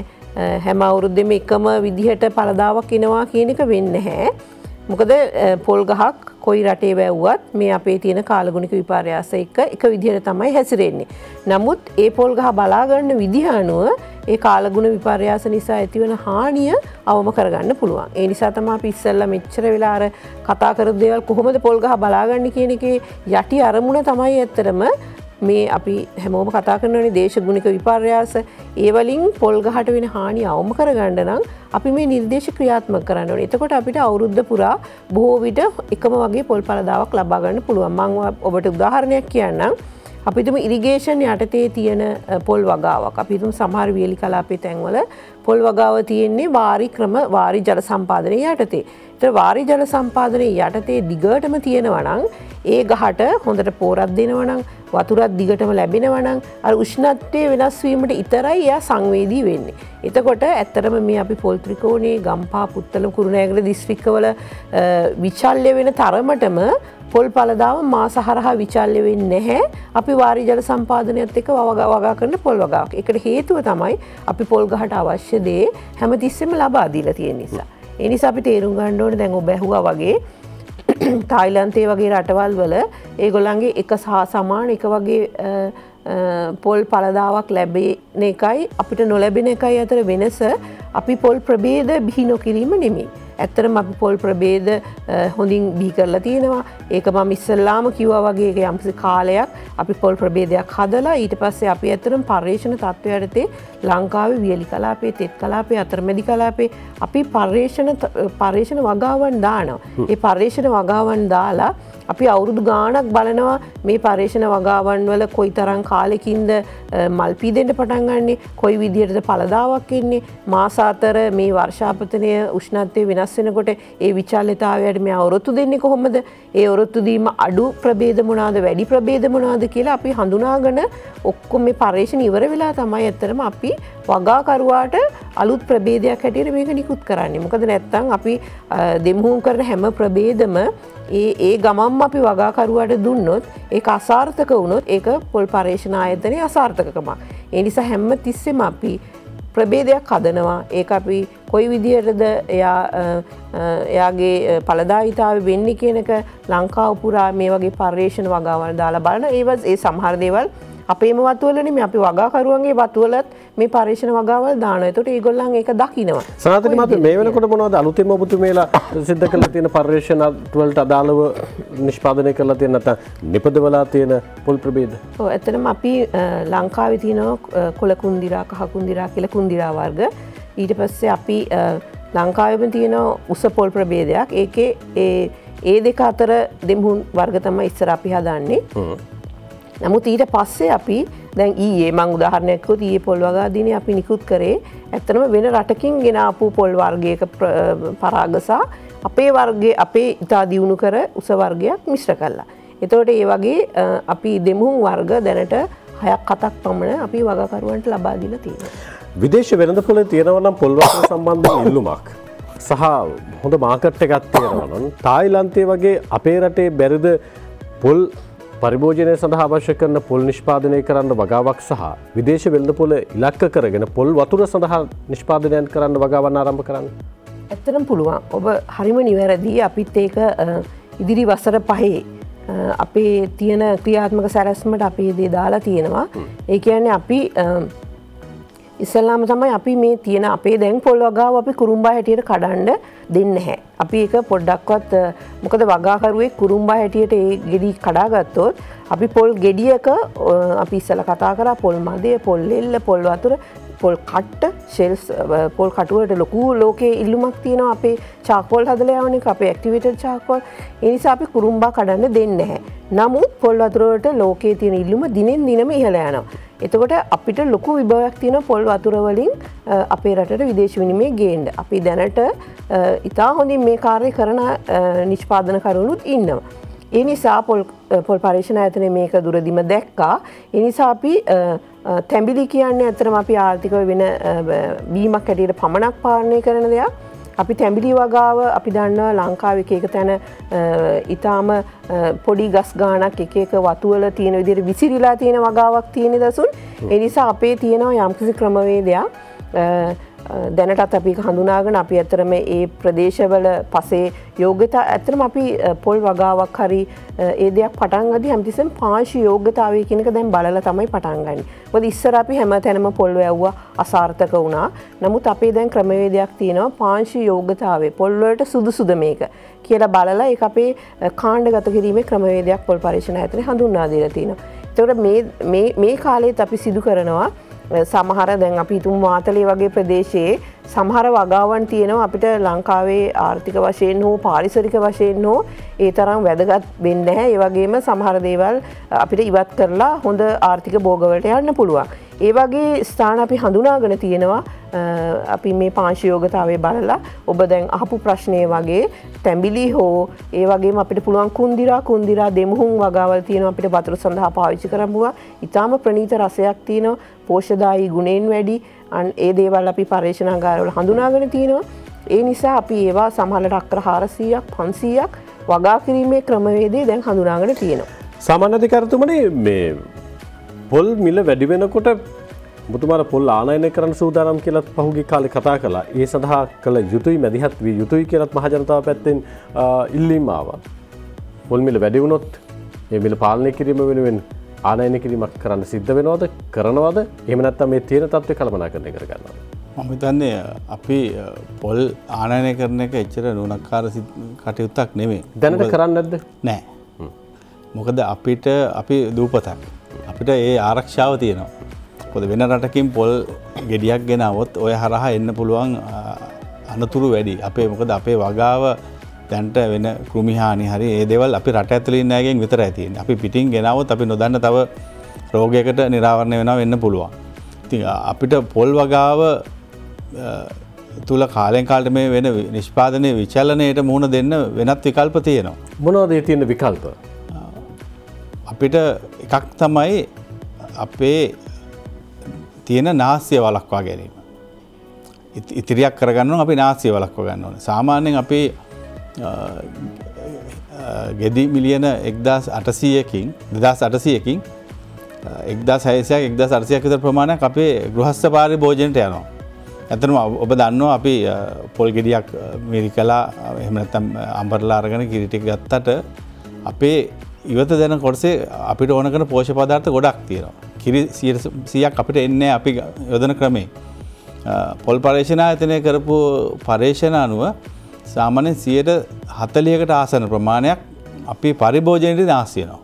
හැම අවුරුද්දෙම එකම විදිහට පළදාවක් එනවා කියන එක වෙන්නේ නැහැ. මොකද පොල් ගහක් කොයි රටේ වැව්වත් මේ අපේ තියෙන කාලගුණික විපර්යාස එක්ක එක විදිහට තමයි හැසිරෙන්නේ. නමුත් ඒ පොල් ගහ බලා ගන්න විදිහ අනුව ඒ කාලගුණ විපර්යාස නිසා ඇතිවන හානිය අවම කරගන්න පුළුවන්. ඒ නිසා තමයි අපි ඉස්සෙල්ලා මෙච්චර වෙලා අර කතා කරපු දේවල් කොහොමද පොල් ගහ බලාගන්නේ කියන එකේ යටි අරමුණ තමයි ඇත්තටම මේ අපි හැමෝම කතා කරනවානේ දේශගුණික විපර්යාස. ඒ වලින් පොල් ගහට වෙන හානිය අවම කරගන්න නම් අපි මේ නිර්දේශ ක්‍රියාත්මක කරන්න ඕනේ. එතකොට අපිට අවුරුද්ද පුරා බොහෝ විට එකම වගේ පොල් පළදාවක් ලබා ගන්න පුළුවන්. මම ඔබට උදාහරණයක් කියන්නම්. අපි තුමු ඉරිගේෂන් යටතේ තියෙන පොල් වගාවක්. අපි තුමු සමහර වියලි කලාපේ තැන්වල පොල් වගාව තියෙන්නේ වාරි ජල සම්පාදනය යටතේ. ඒතර වාරි ජල සම්පාදනය යටතේ දිගටම තියෙනවා නම් ඒ ගහට හොඳට පෝරක් දෙනවා නම් වතුරත් දිගටම ලැබෙනවා නම් අර උෂ්ණත්වයේ වෙනස් වීමට ඉතරයි එයා සංවේදී වෙන්නේ. එතකොට ඇත්තටම මේ අපි පොල් ත්‍රිකෝණයේ ගම්පහ පුත්තලම කුරුණෑගල දිස්ත්‍රික්කවල විචල්්‍ය වෙන තරමටම පොල් පළදාව මාස හරහා විචල්්‍ය වෙන්නේ නැහැ. අපි වාරි ජල සම්පාදනයත් එක්ක වගා කරන පොල් වගාවක්. ඒකට හේතුව තමයි අපි පොල් ගහට අවශ්‍ය දේ හැමතිස්සෙම ලබා දීලා තියෙන නිසා. ඒ නිසා අපි තේරුම් ගන්න ඕනේ දැන් ඔබ ඇහුවා වගේ තායිලන්තයේ වගේ රටවල් වල ඒගොල්ලන්ගේ එක සමාන එක වගේ පොල් පළදාවක් ලැබෙන එකයි අපිට නොලැබෙන එකයි අතර වෙනස අපි පොල් ප්‍රභේද බිහි නොකිරීම නෙමෙයි. ඇත්තටම අපි පොල් ප්‍රභේද හොඳින් බිහි කරලා තියෙනවා. ඒක මම ඉස්සල්ලාම කිව්වා වගේ ඒක යම්කිසි කාලයක් අපි පොල් ප්‍රභේදයක් හදලා ඊට පස්සේ අපි ඇත්තටම පර්යේෂණ තත්ත්වයටදී ලංකාවේ වියලි කලාපේ, තෙත් කලාපේ, අතරමැදි කලාපේ අපි පර්යේෂණ වගාවන් දානවා. ඒ පර්යේෂණ වගාවන් දාලා අපි අවුරුදු ගාණක් බලනවා මේ පර්යේෂණ වගාවන් වල කොයිතරම් කාලෙකින්ද මල් පීදෙන්න පටන් ගන්නෙ, කොයි විදිහටද පළදාවක් එන්නේ, මාස අතර මේ වර්ෂාපතනය උෂ්ණත්වය වෙනස් වෙනකොට ඒ විචල්්‍යතාවයට මේ ඔරොත්තු දෙන්නේ කොහොමද? ඒ ඔරොත්තු දීම අඩු ප්‍රභේද මොනවාද, වැඩි ප්‍රභේද මොනවාද කියලා අපි හඳුනාගෙන ඔක්කොම මේ පර්යේෂණ ඉවර වෙලා තමයි ඇත්තටම අපි වගාකරුවාට අලුත් ප්‍රභේදයක් හැටියට මේක නිකුත් කරන්නේ. මොකද නැත්තම් අපි දෙමුහුම් කරන හැම ප්‍රභේදම ඒ ගමම්ම අපි වගාකරුවාට දුන්නොත් ඒක අසාර්ථක වුණොත් ඒක පොල් පර්යේෂණ ආයතනයේ අසාර්ථකකමක්. ඒ නිසා හැම තිස්සෙම අපි ප්‍රභේදයක් හදනවා. ඒක අපි කොයි විදිහටද එයාගේ ඵලදායීතාවය වෙන්නේ කියන එක ලංකාව පුරා මේ වගේ පර්යේෂණ වගාවල් දාලා බලන ඒ සමහර දේවල් අපේම වතුවලනේ මේ අපි වගාකරුවන්ගේ වතුවලත් මේ පරීක්ෂණ වගාවල් දානවා. ඒතකොට ඒගොල්ලන් ඒක දකිනවා. සනාතනි මහත්මිය මේ වෙනකොට මොනවද අලුතෙන්ම ඔබතුමීලා සිද්ධ කරලා තියෙන පරීක්ෂණ වලට අදාළව නිෂ්පාදනය කරලා තියෙන නැත්නම් නිපදවලා තියෙන පොල් ප්‍රභේද? ඔව් ඇත්තටම අපි ලංකාවේ තියෙනවා කොළ කුන්දිරා, කහ කුන්දිරා කියලා කුන්දිරා වර්ග. ඊට පස්සේ අපි ලංකාවෙම තියෙන උස පොල් ප්‍රභේදයක්. ඒකේ ඒ දෙක අතර දෙමුහුන් වර්ග තමයි ඉස්සර අපි හදන්නේ. නමුත් ඊට පස්සේ අපි දැන් ඊයේ මම උදාහරණයක් කිව්වොත් ඊයේ පොල් වගාදීනේ අපි නිකුත් කරේ ඇත්තටම වෙන රටකින් ගෙන ආපු පොල් වර්ගයක පරාග සහ අපේ වර්ගයේ අපේ ඉතා දියුණු කර උස වර්ගයක් මිශ්‍ර කළා. එතකොට ඒ වගේ අපි දෙමුහුන් වර්ග දැනට 6ක් 7ක් පමණ අපි වගාකරුවන්ට ලබා දීලා තියෙනවා. විදේශ වෙළඳපොලේ තියෙනවා නම් පොල් වර්ග සම්බන්ධ ඉල්ලුමක් සහ හොඳ මාකට් එකක් තියෙනවා නම් තායිලන්තයේ වගේ අපේ රටේ බැරිද පොල් පරිභෝජනය සඳහා අවශ්‍ය කරන පොල් නිෂ්පාදනය කරන්න වගාවක් සහ විදේශ වෙළඳපොළ ඉලක්ක කරගෙන පොල් වතුර සඳහා නිෂ්පාදනයන් කරන්න වගාවන් ආරම්භ කරන්න? ඇත්තටම පුළුවන්. ඔබ හරිම නිවැරදි. අපිත් ඒක ඉදිරි වසර 5 අපේ තියෙන ක්‍රියාත්මක සැලැස්මට අපි දේ දාලා තියෙනවා. ඒ කියන්නේ අපි ඉස්සල්ලාම තමයි අපි මේ තියෙන අපේ දැන් පොල් වගාව අපි කුරුම්බා හැටියට කඩන්න දෙන්නේ නැහැ. අපි ඒක පොඩ්ඩක්වත් මොකද වගාකරුවෙක් කුරුම්බා හැටියට ඒ ගෙඩි කඩාගත්තොත් අපි පොල් ගෙඩියක අපි ඉස්සලා කතා කරා පොල් මදේ, පොල් එල්ල, පොල් වතුර, පොල් කට්ට, ෂෙල්ස් පොල් කටුවලට ලොකු ලෝකයේ ඉල්ලුමක් තියෙනවා අපේ චාකෝල් හදලා යවන එක අපේ ඇක්ටිවේටඩ් චාකෝල්. ඒ නිසා අපි කුරුම්බා කඩන්න දෙන්නේ නැහැ. නමුත් පොල් වතුර වලට ලෝකයේ තියෙන ඉල්ලුම දිනෙන් දිනම ඉහළ යනවා. එතකොට අපිට ලොකු විභවයක් තියෙන පොල් වතුර වලින් අපේ රටට විදේශ විනිමය ගේන්න. අපි දැනට ඉතා හොඳින් මේ කාර්ය කරන නිෂ්පාදනකරුවනුත් ඉන්නවා. ඒ නිසා පොල් පරීක්ෂණ ආයතනය මේක දුරදිම දැක්කා. ඒ නිසා අපි තැඹිලි කියන්නේ ඇත්තටම අපි ආර්ථිකව වෙන බීමක් හැටියට පමණක් පාලනය කරන දෙයක්. අපි තැඹිලි වගාව අපි දන්නවා ලංකාවේ එක තැන ඊටාම පොඩි ගස් ගානක් එක වතුවල තියෙන විදිහට විසිරීලා තියෙන වගාවක් තියෙන දසුන්. ඒ නිසා අපේ තියෙනවා යම්කිසි ක්‍රමවේදයක් දැනටත් අපි හඳුනාගෙන අපි ඇත්තටම ඒ ප්‍රදේශවල පසේ යෝග්‍යතා ඇත්තටම අපි පොල් වගාවක් හරි ඒ දෙයක් පටන් ගදී හැමතිස්සෙම පාංශු යෝග්‍යතාවය කියන එක දැන් බලලා තමයි පටන් ගන්නේ. මොකද ඉස්සර අපි හැම තැනම පොල් වැව්වා අසාර්ථක වුණා. නමුත් අපේ දැන් ක්‍රමවේදයක් තියෙනවා පාංශු යෝග්‍යතාවය පොල් වලට සුදුසුද මේක කියලා බලලා ඒක අපේ කාණ්ඩගත කිරීමේ ක්‍රමවේදයක් පොල් පරීක්ෂණ ආයතනය හඳුන්වා දීලා තියෙනවා. ඒතකොට මේ කාලෙත් අපි සිදු කරනවා සමහර දැන් අපි හිතමු මාතලේ වගේ ප්‍රදේශයේ සමහර වගාවන් තියෙනවා අපිට ලංකාවේ ආර්ථික වශයෙන් හෝ පාරිසරික වශයෙන් හෝ ඒ තරම් වැදගත් වෙන්නේ නැහැ. ඒ වගේම සමහර දේවල් අපිට ඉවත් කරලා හොඳ ආර්ථික භෝගවලට යන්න පුළුවන්. ඒ වගේ ස්ථාන අපි හඳුනාගෙන තියෙනවා. අපි මේ පාංශු යෝගතාවය බලලා ඔබ දැන් අහපු ප්‍රශ්නය වගේ තැඹිලි හෝ ඒ වගේම අපිට පුළුවන් කුන්දිරා දෙමුහුන් වගාවල් තියෙනවා අපිට වතුර සඳහා පාවිච්චි කරන්න පුළුවන්. ඊටාම ප්‍රණීත රසයක් තියෙනවා. පෝෂදායී ගුණයෙන් වැඩි ඒ දේවල් අපි පරීක්ෂණාගාරවල හඳුනාගෙන තියෙනවා. ඒ නිසා අපි ඒවා සමහරවිට අක්කර 400ක් 500ක් වගා කිරීමේ ක්‍රමවේදය දැන් හඳුනාගෙන තියෙනවා. සාමාන්‍ය අධිකාරිතුමනි මේ පොල් මිල වැඩි වෙනකොට ඔබතුමාලා පොල් ආනයනය කරන්න සූදානම් කියලා පහුගිය කාලේ කතා කළා. ඒ සඳහා කළ යුතුයි මැදිහත් විය යුතුයි කියලාත් මහ ජනතාව පැත්තෙන් ඉල්ලීම ආවා. පොල් මිල වැඩි වුණොත් මේ මිල පාලනය කිරීම වෙනුවෙන් ආනයනය කිරීමක් කරන්න සිද්ධ වෙනවද? කරනවද? එහෙම නැත්නම් මේ තියෙන තත්ත්වය කළමනාකරණය කරගන්නවද? මම හිතන්නේ අපි පොල් ආනයනය කරන එක එච්චර නුණක්කාර කටයුත්තක් නෙමෙයි. දැනට කරන්නේ නැද්ද? නෑ. මොකද අපි දූපතක්. අපිට ඒ ආරක්ෂාව තියෙනවා. මොකද වෙන රටකින් පොල් ගෙඩියක් ගෙනාවොත් ඔය හරහා එන්න පුළුවන් අනතුරු වැඩි. මොකද අපේ වගාව දැන්ට වෙන කෘමිහානි හරි ඒ දේවල් අපි රට ඇතුළේ ඉන්න අයගෙන් විතරයි තියෙන්නේ. අපි පිටින් ගෙනාවොත් අපි නොදන්න තව රෝගයකට නිරාවරණය වෙනවා වෙන්න පුළුවන්. ඉතින් අපිට පොල් වගාව තුල කාලෙන් කාලට මේ වෙන නිෂ්පාදනයේ විචලනයට මුහුණ දෙන්න වෙනත් විකල්ප තියෙනවා. මොනවද ඒ තියෙන විකල්ප? අපිට එකක් තමයි අපේ තියෙන නාස්‍ය වළක්වා ගැනීම. ඉතිරියක් කරගන්න අපි නාස්‍ය වළක්වා ගන්න ඕනේ. සාමාන්‍යයෙන් අපේ ගෙඩි මිලියන 1800කින් 2600කින් 1600ක් 1800ක් විතර ප්‍රමාණයක් අපේ ගෘහස්ත පරිභෝජනයට යනවා. ඇත්තටම ඔබ දන්නවා අපි පොල් ගෙඩියක් මිරිකලා එහෙම නැත්නම් අඹරලා අරගෙන කිරි ටික ගත්තට අපේ ඉවත දෙන කොටසේ අපිට ඕන කරන පෝෂක පදාර්ථ ගොඩක් තියෙනවා. කිරි 100ක් අපිට එන්නේ අපි යොදන ක්‍රමේ. පොල් පර්යේෂණ ආයතනය කරපු පර්යේෂණ අනුව සාමාන්‍යයෙන් 140කට ආසන ප්‍රමාණයක් අපි පරිභෝජනයේදී නාස්ති වෙනවා.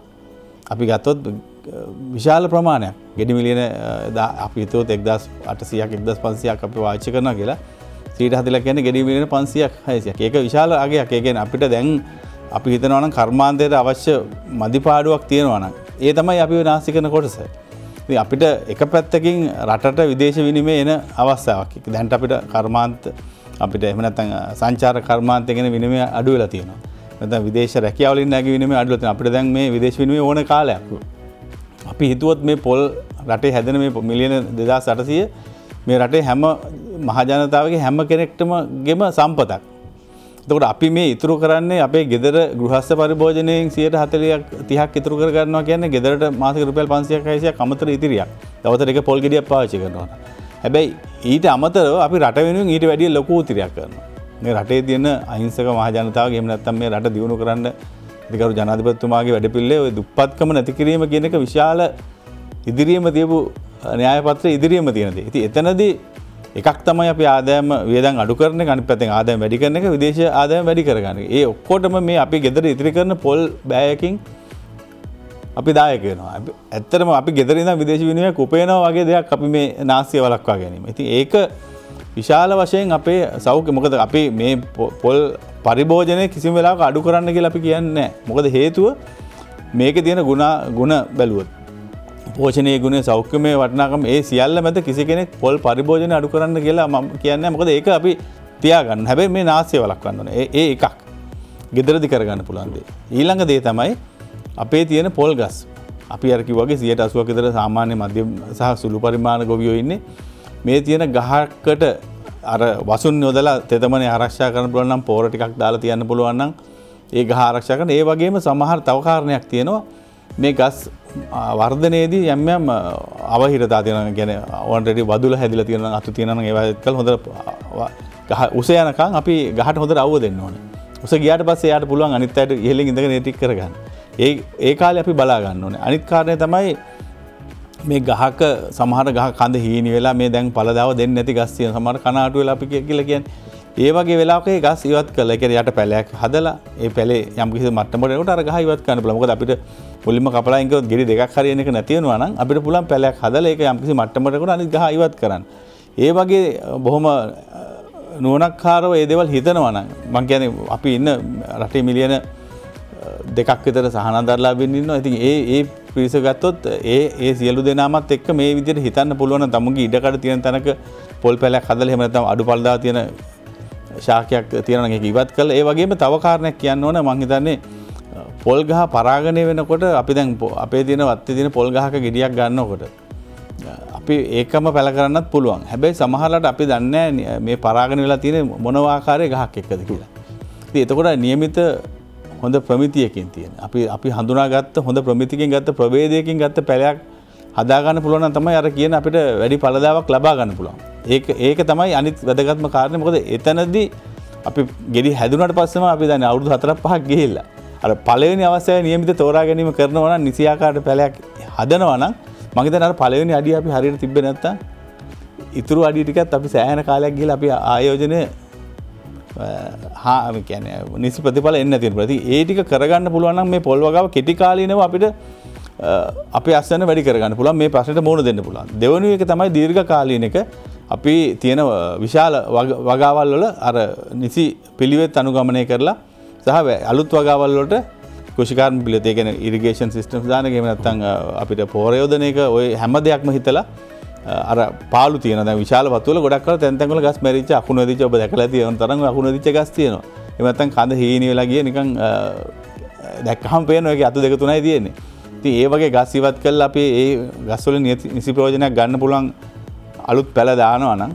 අපි ගත්තොත් විශාල ප්‍රමාණයක් ගෙඩි මිලියන අපි හිතුවොත් 1800ක් 1500ක් අපි වාචික කරනවා කියලා 140 කියන්නේ ගෙඩි මිලියන 500ක් 600ක්. ඒක විශාල අගයක්. ඒ කියන්නේ අපිට දැන් අපි හිතනවා නම් කර්මාන්තයට අවශ්‍ය මදිපාඩුවක් තියෙනවා නම් ඒ තමයි අපි නාස්ති කරන කොටස. ඉතින් අපිට එක පැත්තකින් රටට විදේශ විනිමය එන අවස්ථාවක්. දැන් අපිට කර්මාන්ත අපිට එහෙම නැත්නම් සංචාර කර්මාන්තය ගැන විනිමය අඩු වෙලා තියෙනවා. නැත්නම් විදේශ රැකියාව වලින් නැගී විනිමය අඩු වෙලා තියෙනවා. අපිට දැන් මේ විදේශ විනිමය ඕන කාලයක්. අපි හිතුවොත් මේ පොල් රටේ හැදෙන මේ මිලියන 2800 මේ රටේ හැම මහ ජනතාවගේ හැම කෙනෙක්ටම ගෙම සම්පතක්. එතකොට අපි මේ ඉතුරු කරන්නේ අපේ ගෙදර ගෘහස්ත පරිභෝජනයෙන් 30ක් ඉතුරු කර ගන්නවා කියන්නේ ගෙදරට මාසික රුපියල් 500ක් 600ක් අමතර ඉතිරියක්. දවසට එක පොල් ගෙඩියක් පාවිච්චි කරනවා. හැබැයි ඊට අමතරව අපි රට වෙනුවෙන් ඊට වැඩිය ලොකු ඉතිරියක් කරනවා. මේ රටේ තියෙන අහිංසක මහ ජනතාවගේ එහෙම නැත්නම් මේ රට දියුණු කරන්න ඉදිකරු ජනාධිපතිතුමාගේ වැඩපිළිවෙලේ ওই දුප්පත්කම නැති කිරීම කියන එක විශාල ඉදිරියේම තියපු න්‍යාය පත්‍රයේ ඉදිරියේම තියෙන දේ. ඉතින් එතනදී එකක් තමයි අපි ආදායම වියදම් අඩු කරන එක, අනිත් පැත්තෙන් ආදායම වැඩි කරන එක, විදේශ ආදායම වැඩි කරගන්න එක. ඒ ඔක්කොටම මේ අපි ගෙදර ඉතිරි කරන පොල් බෑයකින් අපි දායක වෙනවා. ඇත්තටම අපි ගෙදර ඉඳන් විදේශ විනිමයක් උපයනවා වගේ දෙයක් අපි මේ නාස්තිය වළක්වා ගැනීම. ඉතින් ඒක විශාල වශයෙන් අපේ සෞඛ්‍ය මොකද අපි මේ පොල් පරිභෝජනය කිසිම වෙලාවක අඩු කරන්න කියලා අපි කියන්නේ නැහැ. මොකද හේතුව මේකේ තියෙන ಗುಣ බැලුවොත් පෝෂණීය ගුණය සෞඛ්‍යමය වටිනාකම ඒ සියල්ල මැද කිසි කෙනෙක් පොල් පරිභෝජනය අඩු කරන්න කියලා මම කියන්නේ මොකද ඒක අපි තියාගන්න. හැබැයි මේ නාස්තිය වළක්වන්න ඕනේ. ඒ එකක්. ගෙදරදි කරගන්න පුළුවන් දේ. ඊළඟ දේ තමයි අපේ තියෙන පොල් ගස්. අපි අර කිව්වාගේ 80% විතර සාමාන්‍ය මධ්‍යම සහ සුළු පරිමාණ ගොවියෝ ඉන්නේ. මේ තියෙන ගහකට අර වසුන් යොදලා තෙතමනේ ආරක්ෂා කරන්න පුළුවන් නම් පෝර ටිකක් දාලා තියන්න පුළුවන් නම් ඒ ගහ ආරක්ෂා කරන ඒ වගේම සමහර තව කාරණයක් තියෙනවා. මේ ගස් වර්ධනයේදී යම් යම් අවහිරතා තියෙනවා. කියන්නේ ඔල්රෙඩි වදුල හැදිලා තියෙනවා අතු තියෙනවා නම් ඒවා එක්කල හොඳට ගහ උස යනකම් අපි ගහට හොඳට අවුව දෙන්න ඕනේ. උස ගියාට පස්සේ එයාට පුළුවන් අනිත් අයට ඉහළින් ඉඳගෙන ඒ ටික කරගන්න. ඒ කාලේ අපි බලා ගන්න ඕනේ. අනිත් කාරණේ තමයි මේ ගහක සමහර ගහ කඳ හීනි වෙලා මේ දැන් පළදාව දෙන්නේ නැති ගස් තියෙන සමහර කනාටු වෙලා අපි කියලා කියන්නේ. ඒ වගේ වෙලාවක ඒ ගස් ඉවත් කරලා ඒ කියන්නේ යට පැලයක් හදලා ඒ පැලේ යම් කිසි මට්ටමකට එනකොට අර ගහ ඉවත් කරන්න පුළුවන්. මොකද අපිට මුලින්ම කපලා ඉංගොත් ගෙඩි දෙකක් හරියන එක නැති වෙනවා නම් අපිට පුළුවන් පැලයක් හදලා ඒක යම් කිසි මට්ටමකට කොට අනිත් ගහ ඉවත් කරන්න. ඒ වගේ බොහොම නුවණක්කාරව ඒ දේවල් හිතනවා නම් මම කියන්නේ අපි ඉන්න රටේ මිලියන 2ක් විතර සහනාධාරලාභීන් ඉන්නවා. ඉතින් ඒ පිරිස ගත්තොත් ඒ සියලු දෙනාමත් එක්ක මේ විදිහට හිතන්න පුළුවන් නම් තමුන්ගේ ඉඩකඩ තියෙන තැනක පොල් පැලයක් හදලා එහෙම නැත්නම් අඩු පළදාව තියෙන ශාකයක් තියෙනවා නම් ඒක ඉවත් කරලා ඒ වගේම තව කාරණයක් කියන්න ඕන මම හිතන්නේ පොල් ගහ පරාගණය වෙනකොට අපි දැන් අපේ තියෙන වත්තේ තියෙන පොල් ගහක ගෙඩියක් ගන්නකොට අපි ඒකම පැල කරන්නත් පුළුවන්. හැබැයි සමහරවිට අපි දන්නේ නැහැ මේ පරාගණය වෙලා තියෙන මොන ආකාරයේ ගහක් එක්කද කියලා. ඉතින් එතකොට નિયમિત හොඳ ප්‍රමිතියකින් තියෙන. අපි හඳුනාගත්ත හොඳ ප්‍රමිතියකින් ගත්ත ප්‍රභේදයකින් ගත්ත පැලයක් හදා ගන්න පුළුවන් නම් තමයි අර කියන අපිට වැඩි ඵලදාවක් ලබා ගන්න පුළුවන්. ඒක තමයි අනිත් වැදගත්ම කාරණේ. මොකද එතනදී අපි ගෙඩි හැදුනට පස්සෙම අපි දැන් අවුරුදු 4-5ක් ගිහිල්ලා අර පළවෙනි අවස්ථාවේ નિયમિત තෝරා ගැනීම කරනවා නම් නිසි ආකාරයට පැලයක් හදනවා නම් මම හිතන්නේ අර පළවෙනි අඩිය අපි හරියට තිබ්බේ නැත්තම් ඉතුරු අඩිය ටිකත් අපි සෑහෙන කාලයක් ගිහිල්ලා අපි ආයෝජනය කියන්නේ නිසි ප්‍රතිඵල එන්නේ නැති වෙනවා. ඉතින් ඒ ටික කරගන්න පුළුවන් නම් මේ පොල් වගාව කෙටි කාලීනව අපිට අපේ අස්වැන්න වැඩි කරගන්න පුළුවන්. මේ ප්‍රශ්නෙට මුහුණ දෙන්න පුළුවන්. දෙවෙනි එක තමයි දීර්ඝ කාලීන එක. අපි තියෙන විශාල වගාවල් වල අර නිසි පිළිවෙත් අනුගමනය කරලා සහ අලුත් වගාවල් වලට කෘෂිකාර්ම පිළිවෙත් ඒ කියන්නේ ඉරිගේෂන් සිස්ටම්ස් දාන එක එහෙම නැත්නම් අපිට පෝර යොදන එක ඔය හැම දෙයක්ම හිතලා අර පාළු තියෙන දැන් විශාල වතු වල ගොඩක් කරලා තැන් තැන් වල ගස් මැරිච්ච අකුණු වෙදිච්ච ඔබ දැකලා තියෙන තරම් අකුණු වෙදිච්ච ගස් තියෙනවා. එහෙම නැත්නම් කඳ හීනි වෙලා ගිය නිකන් දැක්කහම පේනවා ඒකේ අතු දෙක තුනයි තියෙන්නේ. ඉතින් ඒ වගේ ගස් ඉවත් කරලා අපි ඒ ගස් වලින් නිසි ප්‍රයෝජනයක් ගන්න පුළුවන් අලුත් පැල දානවා නම්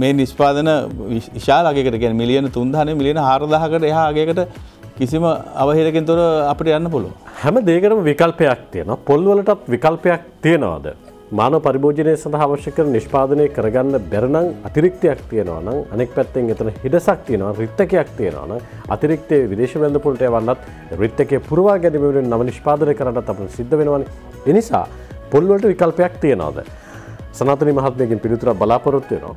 මේ නිෂ්පාදන විශාල අගයකට කියන්නේ මිලියන 3000 මිලියන 4000කට එහා අගයකට කිසිම අවහිරකින් තොර අපිට යන්න පුළුවන්. හැම දෙයකටම විකල්පයක් තියෙනවා. පොල් වලටත් විකල්පයක් තියනවාද? මානව පරිභෝජනය සඳහා අවශ්‍ය කරන නිෂ්පාදනය කරගන්න බැරි නම් අතිරික්තයක් තියෙනවා නම් අනෙක් පැත්තෙන් එතන හිඩසක් තියෙනවා රිත්තකයක් තියෙනවා නම් අතිරික්තයේ විදේශ වෙළඳපොළට යවන්නත් රිත්තකයේ පුරවා ගැනීම වෙනුවෙන් නව නිෂ්පාදනය කරන්නත් අපිට සිද්ධ වෙනවානේ. එනිසා පොල් වලට විකල්පයක් තියනවාද? සනාතනි මහත්මයාගෙන් පිළිතුරක් බලාපොරොත්තු වෙනවා.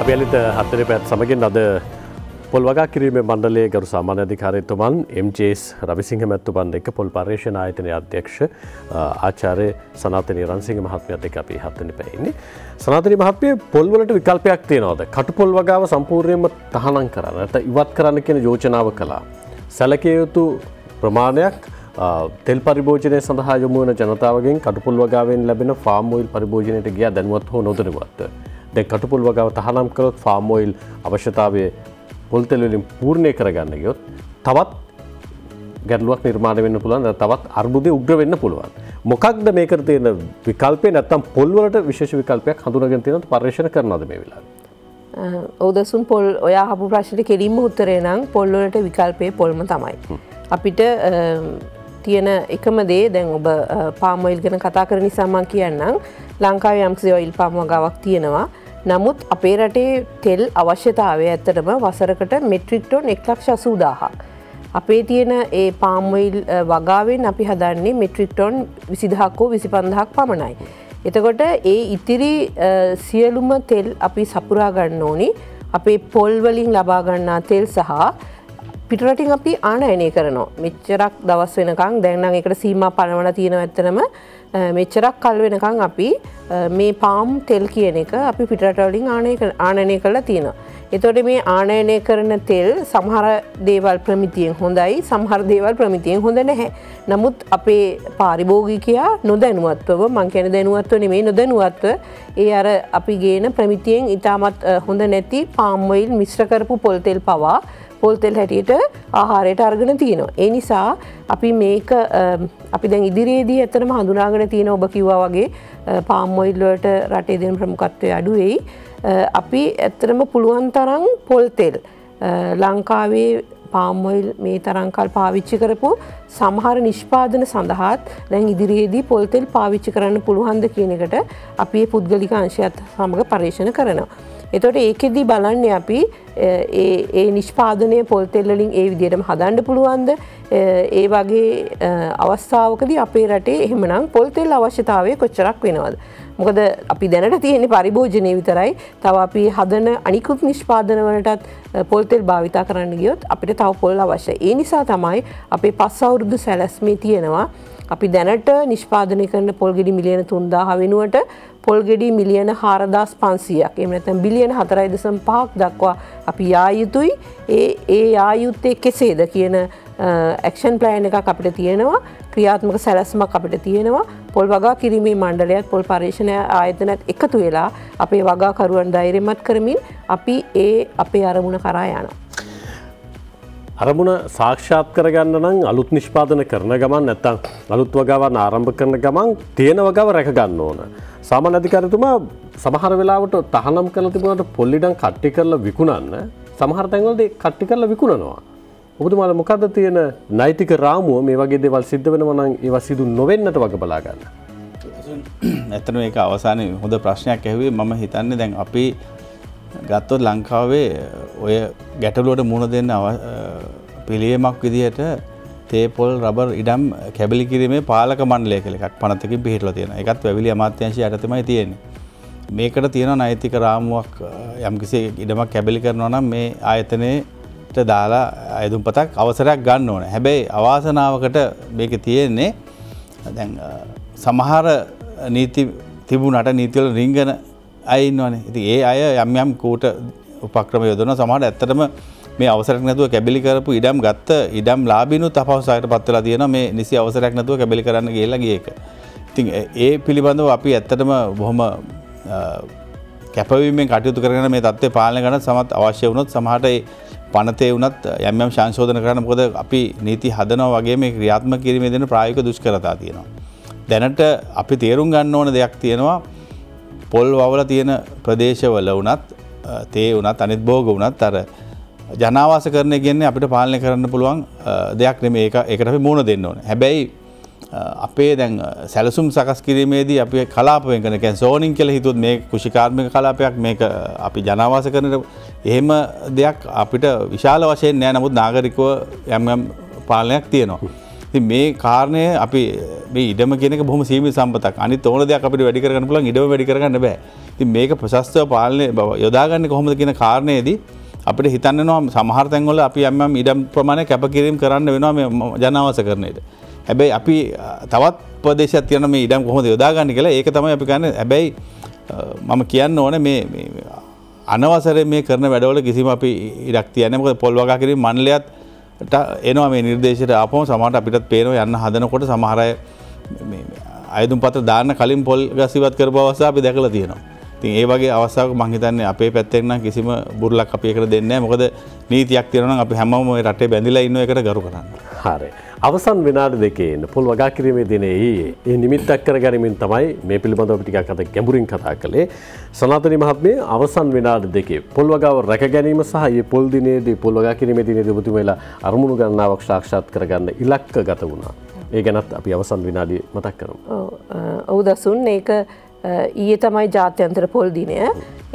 අපි අලිත හතරේ පැත් සමගින් අද පොල් වගා කිරීමේ මණ්ඩලයේ ගරු සාමාන්‍ය අධිකාරීතුමන් එම්.ජේ.එස්. රවිසිංහ මැතිතුමන් එක්ක පොල් පර්යේෂණ ආයතනයේ අධ්‍යක්ෂ ආචාර්ය සනාතනි රන්සිංහ මහත්මයාත් එක්ක අපි හත් වෙනි පැයේ ඉන්නේ. සනාතනි මහත්මිය පොල් වලට විකල්පයක් තියනවාද? කටුපොල් වගාව සම්පූර්ණයෙන්ම තහනම් කරන්න නැත්නම් ඉවත් කරන්න කියන යෝජනාව කළා. සැලකිය යුතු ප්‍රමාණයක් තෙල් පරිභෝජනය සඳහා යොමු වන ජනතාවගෙන් කටුපොල් වගාවෙන් ලැබෙන ෆාම් ඔයිල් පරිභෝජනයට ගියා දැනුවත් හෝ නොදැනුවත්. දැන් කටුපොල් වගාව තහනම් කළොත් ෆාම් ඔයිල් අවශ්‍යතාවයේ පොල් තෙල් වලින් පූර්ණේ කරගන්න ගියොත් තවත් ගැටලුවක් නිර්මාණය වෙන්න පුළුවන්. තවත් අර්බුදේ උග්‍ර වෙන්න පුළුවන්. මොකක්ද මේකට තියෙන විකල්පේ? නැත්නම් පොල් වලට විශේෂ විකල්පයක් හඳුනාගෙන තියෙනවද? පරිශන කරනවද මේ වෙලාවේ? ඔව්දසුන් පොල් ඔයා අහපු ප්‍රශ්නෙට කෙලින්ම උත්තරේ නම් පොල් වලට විකල්පේ පොල්ම තමයි. අපිට තියෙන එකම දේ දැන් ඔබ පාම් ඔයිල් ගැන කතා කරන නිසා මම කියන්නම් ලංකාවේ යම්කිසි ඔයිල් පාම් වගාවක් තියෙනවා. නමුත් අපේ රටේ තෙල් අවශ්‍යතාවය ඇත්තටම වසරකට මෙට්‍රික් ටොන් 1,80,000ක්. අපේ තියෙන ඒ පාම් ඔයිල් වගාවෙන් අපි හදන්නේ මෙට්‍රික් ටොන් 20000ක් හෝ 25000ක් පමණයි. එතකොට ඒ ඉතිරි සියලුම තෙල් අපි සපුරා ගන්න ඕනි අපේ පොල් වලින් ලබා ගන්නා තෙල් සහ පිටරටින් අපි ආනයනය කරනවා. මෙච්චරක් දවස් වෙනකන් දැන් නම් ඒකට සීමා පනවලා තියෙනවා ඇත්තටම මෙච්චරක් කල් වෙනකන් අපි මේ පාම් තෙල් කියන එක අපි පිටරට වලින් ආනයනය කරලා තියෙනවා. එතකොට මේ ආනයනය කරන තෙල් සමහර දේවල් ප්‍රමිතියෙන් හොඳයි, සමහර දේවල් ප්‍රමිතියෙන් හොඳ නැහැ. නමුත් අපේ පාරිභෝගිකයා නොදැනුවත්වව, මං කියන්නේ දැනුවත්ව නෙමෙයි නොදැනුවත්ව ඒ අර අපි ගේන ප්‍රමිතියෙන් ඉතාමත් හොඳ නැති පාම් ඔයිල් මිශ්‍ර කරපු පොල් තෙල් පවා පොල් තෙල් හැටියට ආහාරයට අරගෙන තියෙනවා. ඒ නිසා අපි මේක අපි දැන් ඉදිරියේදී ඇත්තටම හඳුනාගෙන තියෙන ඔබ කිව්වා වගේ පාම් ඔයිල් වලට රටේ දෙන ප්‍රමුඛත්වය අඩු වෙයි. අපි ඇත්තටම පුළුවන් තරම් පොල් තෙල් ලංකාවේ පාම් ඔයිල් මේ තරම් කල් පාවිච්චි කරපු සමහර නිෂ්පාදන සඳහාත් දැන් ඉදිරියේදී පොල් තෙල් පාවිච්චි කරන්න පුළුවන්ද කියන එකට අපි මේ පුද්ගලික අංශයත් සමග පරීක්ෂණ කරනවා. එතකොට ඒකෙදි බලන්නේ අපි ඒ නිෂ්පාදනය පොල් තෙල් වලින් ඒ විදිහටම හදන්න පුළුවන්ද? ඒ වගේ අවස්ථාවකදී අපේ රටේ එහෙමනම් පොල් තෙල් අවශ්‍යතාවය කොච්චරක් වෙනවද? මොකද අපි දැනට තියෙන්නේ පරිභෝජනයේ විතරයි. තව අපි හදන අනිකුත් නිෂ්පාදන වලටත් පොල් තෙල් භාවිතා කරන්න ගියොත් අපිට තව පොල් අවශ්‍යයි. ඒ නිසා තමයි අපේ 5 අවුරුදු සැලැස්මේ තියෙනවා අපි දැනට නිෂ්පාදනය කරන පොල් ගෙඩි මිලියන 3000 වෙනුවට පොල් ගෙඩි මිලියන 4500ක් එහෙම නැත්නම් බිලියන 4.5ක් දක්වා අපි යා යුතුයි. ඒ යා යුත්තේ කෙසේද කියන ඇක්ෂන් ප්ලෑන් එකක් අපිට තියෙනවා. ක්‍රියාත්මක සැලැස්මක් අපිට තියෙනවා. පොල් වගා කිරීමේ මණ්ඩලයත් පොල් පරීක්ෂණ ආයතනයත් එකතු වෙලා අපේ වගාකරුවන් ධෛර්යමත් කරමින් අපි අපේ අරමුණ කරා යනවා. අරමුණ සාක්ෂාත් කරගන්න නම් අලුත් නිෂ්පාදන කරන ගමන් නැත්තම් අලුත් වගාවන් ආරම්භ කරන ගමන් තියෙන වගාව රැක ගන්න ඕන. සාමාන්‍ය අධිකාරිතුමා සමහර වෙලාවට තහනම් කරලා තිබුණාට පොල් ඉඩම් කට්ටි කරලා විකුණන්න සමහර තැන්වලදී කට්ටි කරලා විකුණනවා. ඔබතුමාලා මොකද්ද තියෙන නෛතික රාමුව මේ වගේ දේවල් සිද්ධ වෙනවා නම් ඒවා සිදු නොවෙන්නට වග බලා ගන්න? ඇත්තටම මේක අවසානයේ හොඳ ප්‍රශ්නයක් ඇහුවේ. මම හිතන්නේ දැන් අපි ගත්තොත් ලංකාවේ ඔය ගැටලුවට මුහුණ දෙන්න පිළියමක් විදිහට තේපොල් රබර් ඉඩම් කැබලි කිරීමේ පාලක මණ්ඩලය කියලා එකක් පනතකින් පිළිහිටලා තියෙනවා. ඒකත් වැවිලි අමාත්‍යාංශය යටතේමයි තියෙන්නේ. මේකට තියෙන නෛතික රාමුවක් යම්කිසි ඉඩමක් කැබලි කරනවා නම් මේ ආයතනයේට දාලා අයදුම්පතක් අවසරයක් ගන්න ඕනේ. හැබැයි අවාසනාවකට මේකේ තියෙන්නේ දැන් සමහර නීති තිබුණාට නීතිවල රිංගන අය ඉන්නවනේ. ඉතින් ඒ අය යම් යම් කූට උපක්‍රම යොදනවා. සමහරට ඇත්තටම මේ අවසරයක් නැතුව කැබලි කරපු ඉඩම් ගත්ත ඉඩම් ලාභිනුත් අපහසුතාවයට පත් වෙලා තියෙනවා මේ නිසි අවසරයක් නැතුව කැබලි කරන්න ගිහලා ගිය එක. ඉතින් ඒ පිළිබඳව අපි ඇත්තටම බොහොම කැපවීමෙන් කටයුතු කරගෙන මේ தත්ත්වය පාලනය කරන්න සමත් අවශ්‍ය වුණොත් සමහරට ඒ පනතේ වුණත් යම් යම් සංශෝධන කරන්න. මොකද අපි නීති හදනවා වගේ මේ ක්‍රියාත්මක කිරීමේ දෙන ප්‍රායෝගික දුෂ්කරතා තියෙනවා. දැනට අපි තේරුම් ගන්න ඕන දෙයක් තියෙනවා. පොල් වවලා තියෙන ප්‍රදේශවල වුණත් තේ වුණත් අනිත් භෝග වුණත් අර ජනාවාස කරන කියන්නේ අපිට පාලනය කරන්න පුළුවන් දෙයක් නෙමෙයි. ඒකට අපි මුහුණ දෙන්න ඕනේ. හැබැයි අපේ දැන් සැලසුම් සකස් කිරීමේදී අපි කලාප වෙන් කරන කියන්නේ සෝනින් කියලා හිතුවොත් මේ කුෂිකාර්මික කලාපයක් මේක අපි ජනාවාස කරන එහෙම දෙයක් අපිට විශාල වශයෙන් නෑ. නමුත් නාගරිකව යම් පාලනයක් තියෙනවා. ඉතින් මේ කාරණය අපි මේ ඉඩම කියන එක බොහොම සීමිත සම්පතක්. අනිත් ඕන දෙයක් අපිට වැඩි කරගන්න පුළුවන්, ඉඩම වැඩි කරගන්න බෑ. ඉතින් මේක ප්‍රශස්තව පාලනය යොදාගන්නේ කොහොමද කියන කාරණේදී අපිට හිතන්න වෙනවා සමහර තැන්වල අපි යම් ඉඩම් ප්‍රමාණය කැපකිරීම කරන්න වෙනවා මේ ජනාවාස කරන්නේද. හැබැයි අපි තවත් ප්‍රදේශයක් තියෙනවා මේ ඉඩම් කොහොමද යොදාගන්නේ කියලා. ඒක තමයි අපි කියන්නේ. හැබැයි මම කියන්න ඕනේ මේ අනවසරයෙන් මේ කරන වැඩවල කිසිම අපි ඉඩක් තියන්නේ. මොකද පොල් වගා කිරීම මණ්ඩලයත් එනවා මේ නිර්දේශයට ආපම සමහරට අපිටත් පේනවා යන්න හදනකොට සමහර අය මේ අයදුම් පත්‍ර දාන්න කලින් පොල් ගස් ඉවත් කරපු අවස්ථා අපි දැකලා තියෙනවා. ඉතින් ඒ වගේ අවස්ථාවක මම හිතන්නේ අපේ පැත්තෙන් නම් කිසිම බුරුලක් අපි ඒකට දෙන්නේ නැහැ. මොකද නීතියක් තියෙනවා නම් අපි හැමෝම මේ රටේ බැඳිලා ඉන්න එකට ගරු කරන්න. හරි. අවසන් විනාඩි දෙකේ පොල් වගා කිරීමේ දිනේ ඒ නිමිත්තක් කරගැනීමෙන් තමයි මේ පිළිබඳව අපි ටිකක් අද ගැඹුරින් කතා කළේ. සනාතනි මහත්මිය අවසන් විනාඩි දෙකේ පොල් වගාව රැක ගැනීම සහ මේ පොල් දිනේදී පොල් වගා කිරීමේ දිනේදී ඔබතුමීලා අරමුණු ගණනාවක් සාක්ෂාත් කරගන්න ඉලක්කගත වුණා. ඒ ගැනත් අපි අවසන් විනාඩිය මතක් කරමු. ඔව් දසුන් ඒක ඊයේ තමයි ජාත්‍යන්තර පොල් දිනය.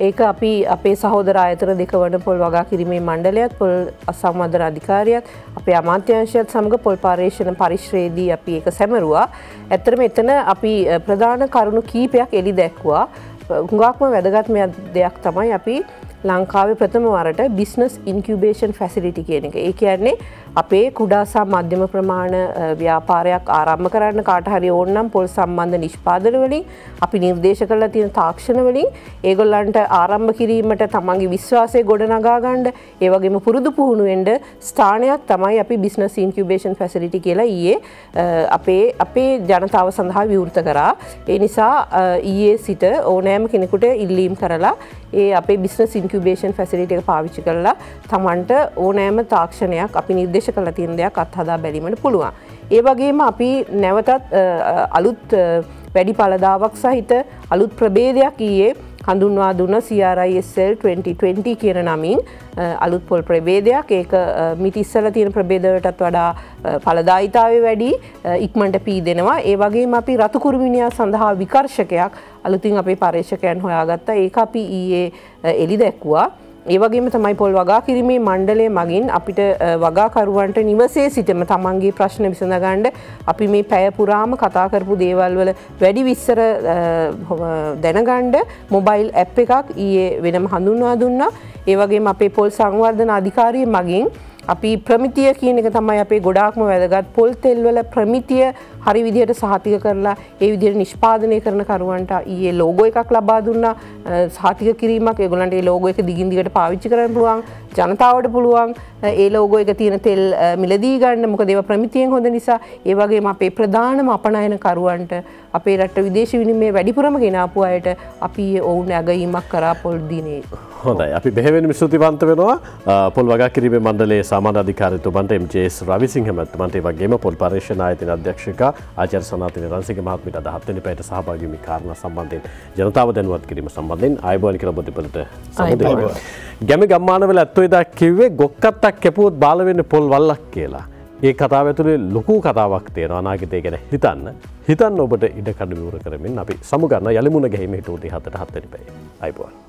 ඒක අපි අපේ සහෝදර ආයතන දෙක වන පොල් වගා කිරීමේ මණ්ඩලයත් පොල් අසම්වර්ධන අධිකාරියත් අපේ අමාත්‍යාංශයත් සමග පොල් පර්යේෂණ පරිශ්‍රයේදී අපි ඒක සැමරුවා. ඇත්තටම එතන අපි ප්‍රධාන කරුණු කීපයක් එලි දැක්වුවා. හුඟක්ම වැදගත්ම දෙයක් තමයි අපි ලංකාවේ ප්‍රථම වරට බිස්නස් ඉන්කියුබේෂන් ෆැසිලිටි කියන එක. ඒ කියන්නේ අපේ කුඩා සහ මධ්‍යම ප්‍රමාණ ව්‍යාපාරයක් ආරම්භ කරන්න කාට හරි ඕන නම් පොල් සම්බන්ධ නිෂ්පාදන වලින් අපි නිර්දේශ කරලා තියෙන තාක්ෂණ වලින් ඒගොල්ලන්ට ආරම්භ කිරීමට තමන්ගේ විශ්වාසය ගොඩනගා ගන්න ඒ වගේම පුරුදු පුහුණු වෙන්න ස්ථානයක් තමයි අපි බිස්නස් ඉන්කියුබේෂන් ෆැසිලිටි කියලා ඊයේ අපේ ජනතාව සඳහා විවෘත කරා. ඒ නිසා ඊයේ සිට ඕනෑම කෙනෙකුට ඉල්ලීම් කරලා ඒ අපේ බිස්නස් ඉන්කියුබේෂන් ෆැසිලිටි එක පාවිච්චි කරලා තමන්ට ඕනෑම තාක්ෂණයක් අපි නිර්දේශ කරලා තියෙන දෙයක් අත්හදා බැලීමට පුළුවන්. ඒ වගේම අපි නැවතත් අලුත් වැඩි පළදාවක් සහිත අලුත් ප්‍රභේදයක් ඊයේ හඳුන්වා දුන්න CRISL 2020 කියන නමින් අලුත් පොල් ප්‍රභේදයක්. ඒක මිට ඉස්සලා තියෙන ප්‍රභේදවලටත් වඩා ඵලදායීතාවය වැඩි, ඉක්මනට පීදෙනවා. ඒ වගේම අපි රතු කුරුමිනියා සඳහා විකර්ෂකයක් අලුතින් අපේ පර්යේෂකයන් හොයාගත්තා. ඒක අපි ඊයේ එලි දැක්වුවා. ඒ වගේම තමයි පොල් වගා කිරීමේ මණ්ඩලය මගින් අපිට වගාකරුවන්ට නිවසේ සිටම තමන්ගේ ප්‍රශ්න විසඳගන්න අපි මේ පැය පුරාම කතා කරපු දේවල් වල වැඩි විස්තර දැනගන්න මොබයිල් ඇප් එකක් ඊයේ වෙනම හඳුන්වා දුන්නා. ඒ වගේම අපේ පොල් සංවර්ධන අධිකාරිය මගින් අපි ප්‍රමිතිය කියන එක තමයි අපේ ගොඩාක්ම වැදගත්. පොල් තෙල් වල ප්‍රමිතිය හරි විදිහට සහතික කරලා ඒ විදිහට නිෂ්පාදනය කරන කරුවන්ට ඊයේ ලෝගෝ එකක් ලබා දුන්නා. සහතික කිරීමක් ඒගොල්ලන්ට ඒ ලෝගෝ එක දිගින් දිගට පාවිච්චි කරන්න පුළුවන්. ජනතාවට පුළුවන් ඒ ලෝගෝ එක තියෙන තෙල් මිලදී ගන්න. මොකද ඒවා ප්‍රමිතියෙන් හොඳ නිසා. ඒ වගේම අපේ ප්‍රධානම අපනයන කරුවන්ට අපේ රට විදේශ විනිමය වැඩිපුරම ගෙනාපු අයට අපි ඔවුන් ඇගයීමක් කරා පොල් දිනේ. හොඳයි. අපි බෙහෙවින් ස්තුතිවන්ත වෙනවා පොල් වගා කිරීමේ මණ්ඩලයේ සාමාන්‍ය අධිකාරීතුමන්ට MJS රවිසිංහ මහත්මයාට ඒ වගේම පොල් පර්යේෂණ ආයතන අධ්‍යක්ෂක ආචාර්ය සනාතනි රන්සිංහ මහත්මියට 17 වෙනි පැයට සහභාගී වීමේ කාරණා සම්බන්ධයෙන් ජනතාව දැනුවත් කිරීම සම්බන්ධයෙන් ආයුබෝවන් කියලා බොදපලට සමුදේ. ගැමි ගම්මානවල ඇත්තෝ එදා කිව්වේ ගොක්කත්තක් කැපුවොත් බාල වෙන්නේ පොල් වල්ලක් කියලා. ඒ කතාව ඇතුලේ ලොකු කතාවක් තියෙනවා අනාගතය ගැන හිතන්න ඔබට ඉඩ කඩ විවර කරමින් අපි සමුගන්න යලිමුණ ගැහිම හිට උදේ 7ට 7 වෙනි පැයේ. ආයුබෝවන්.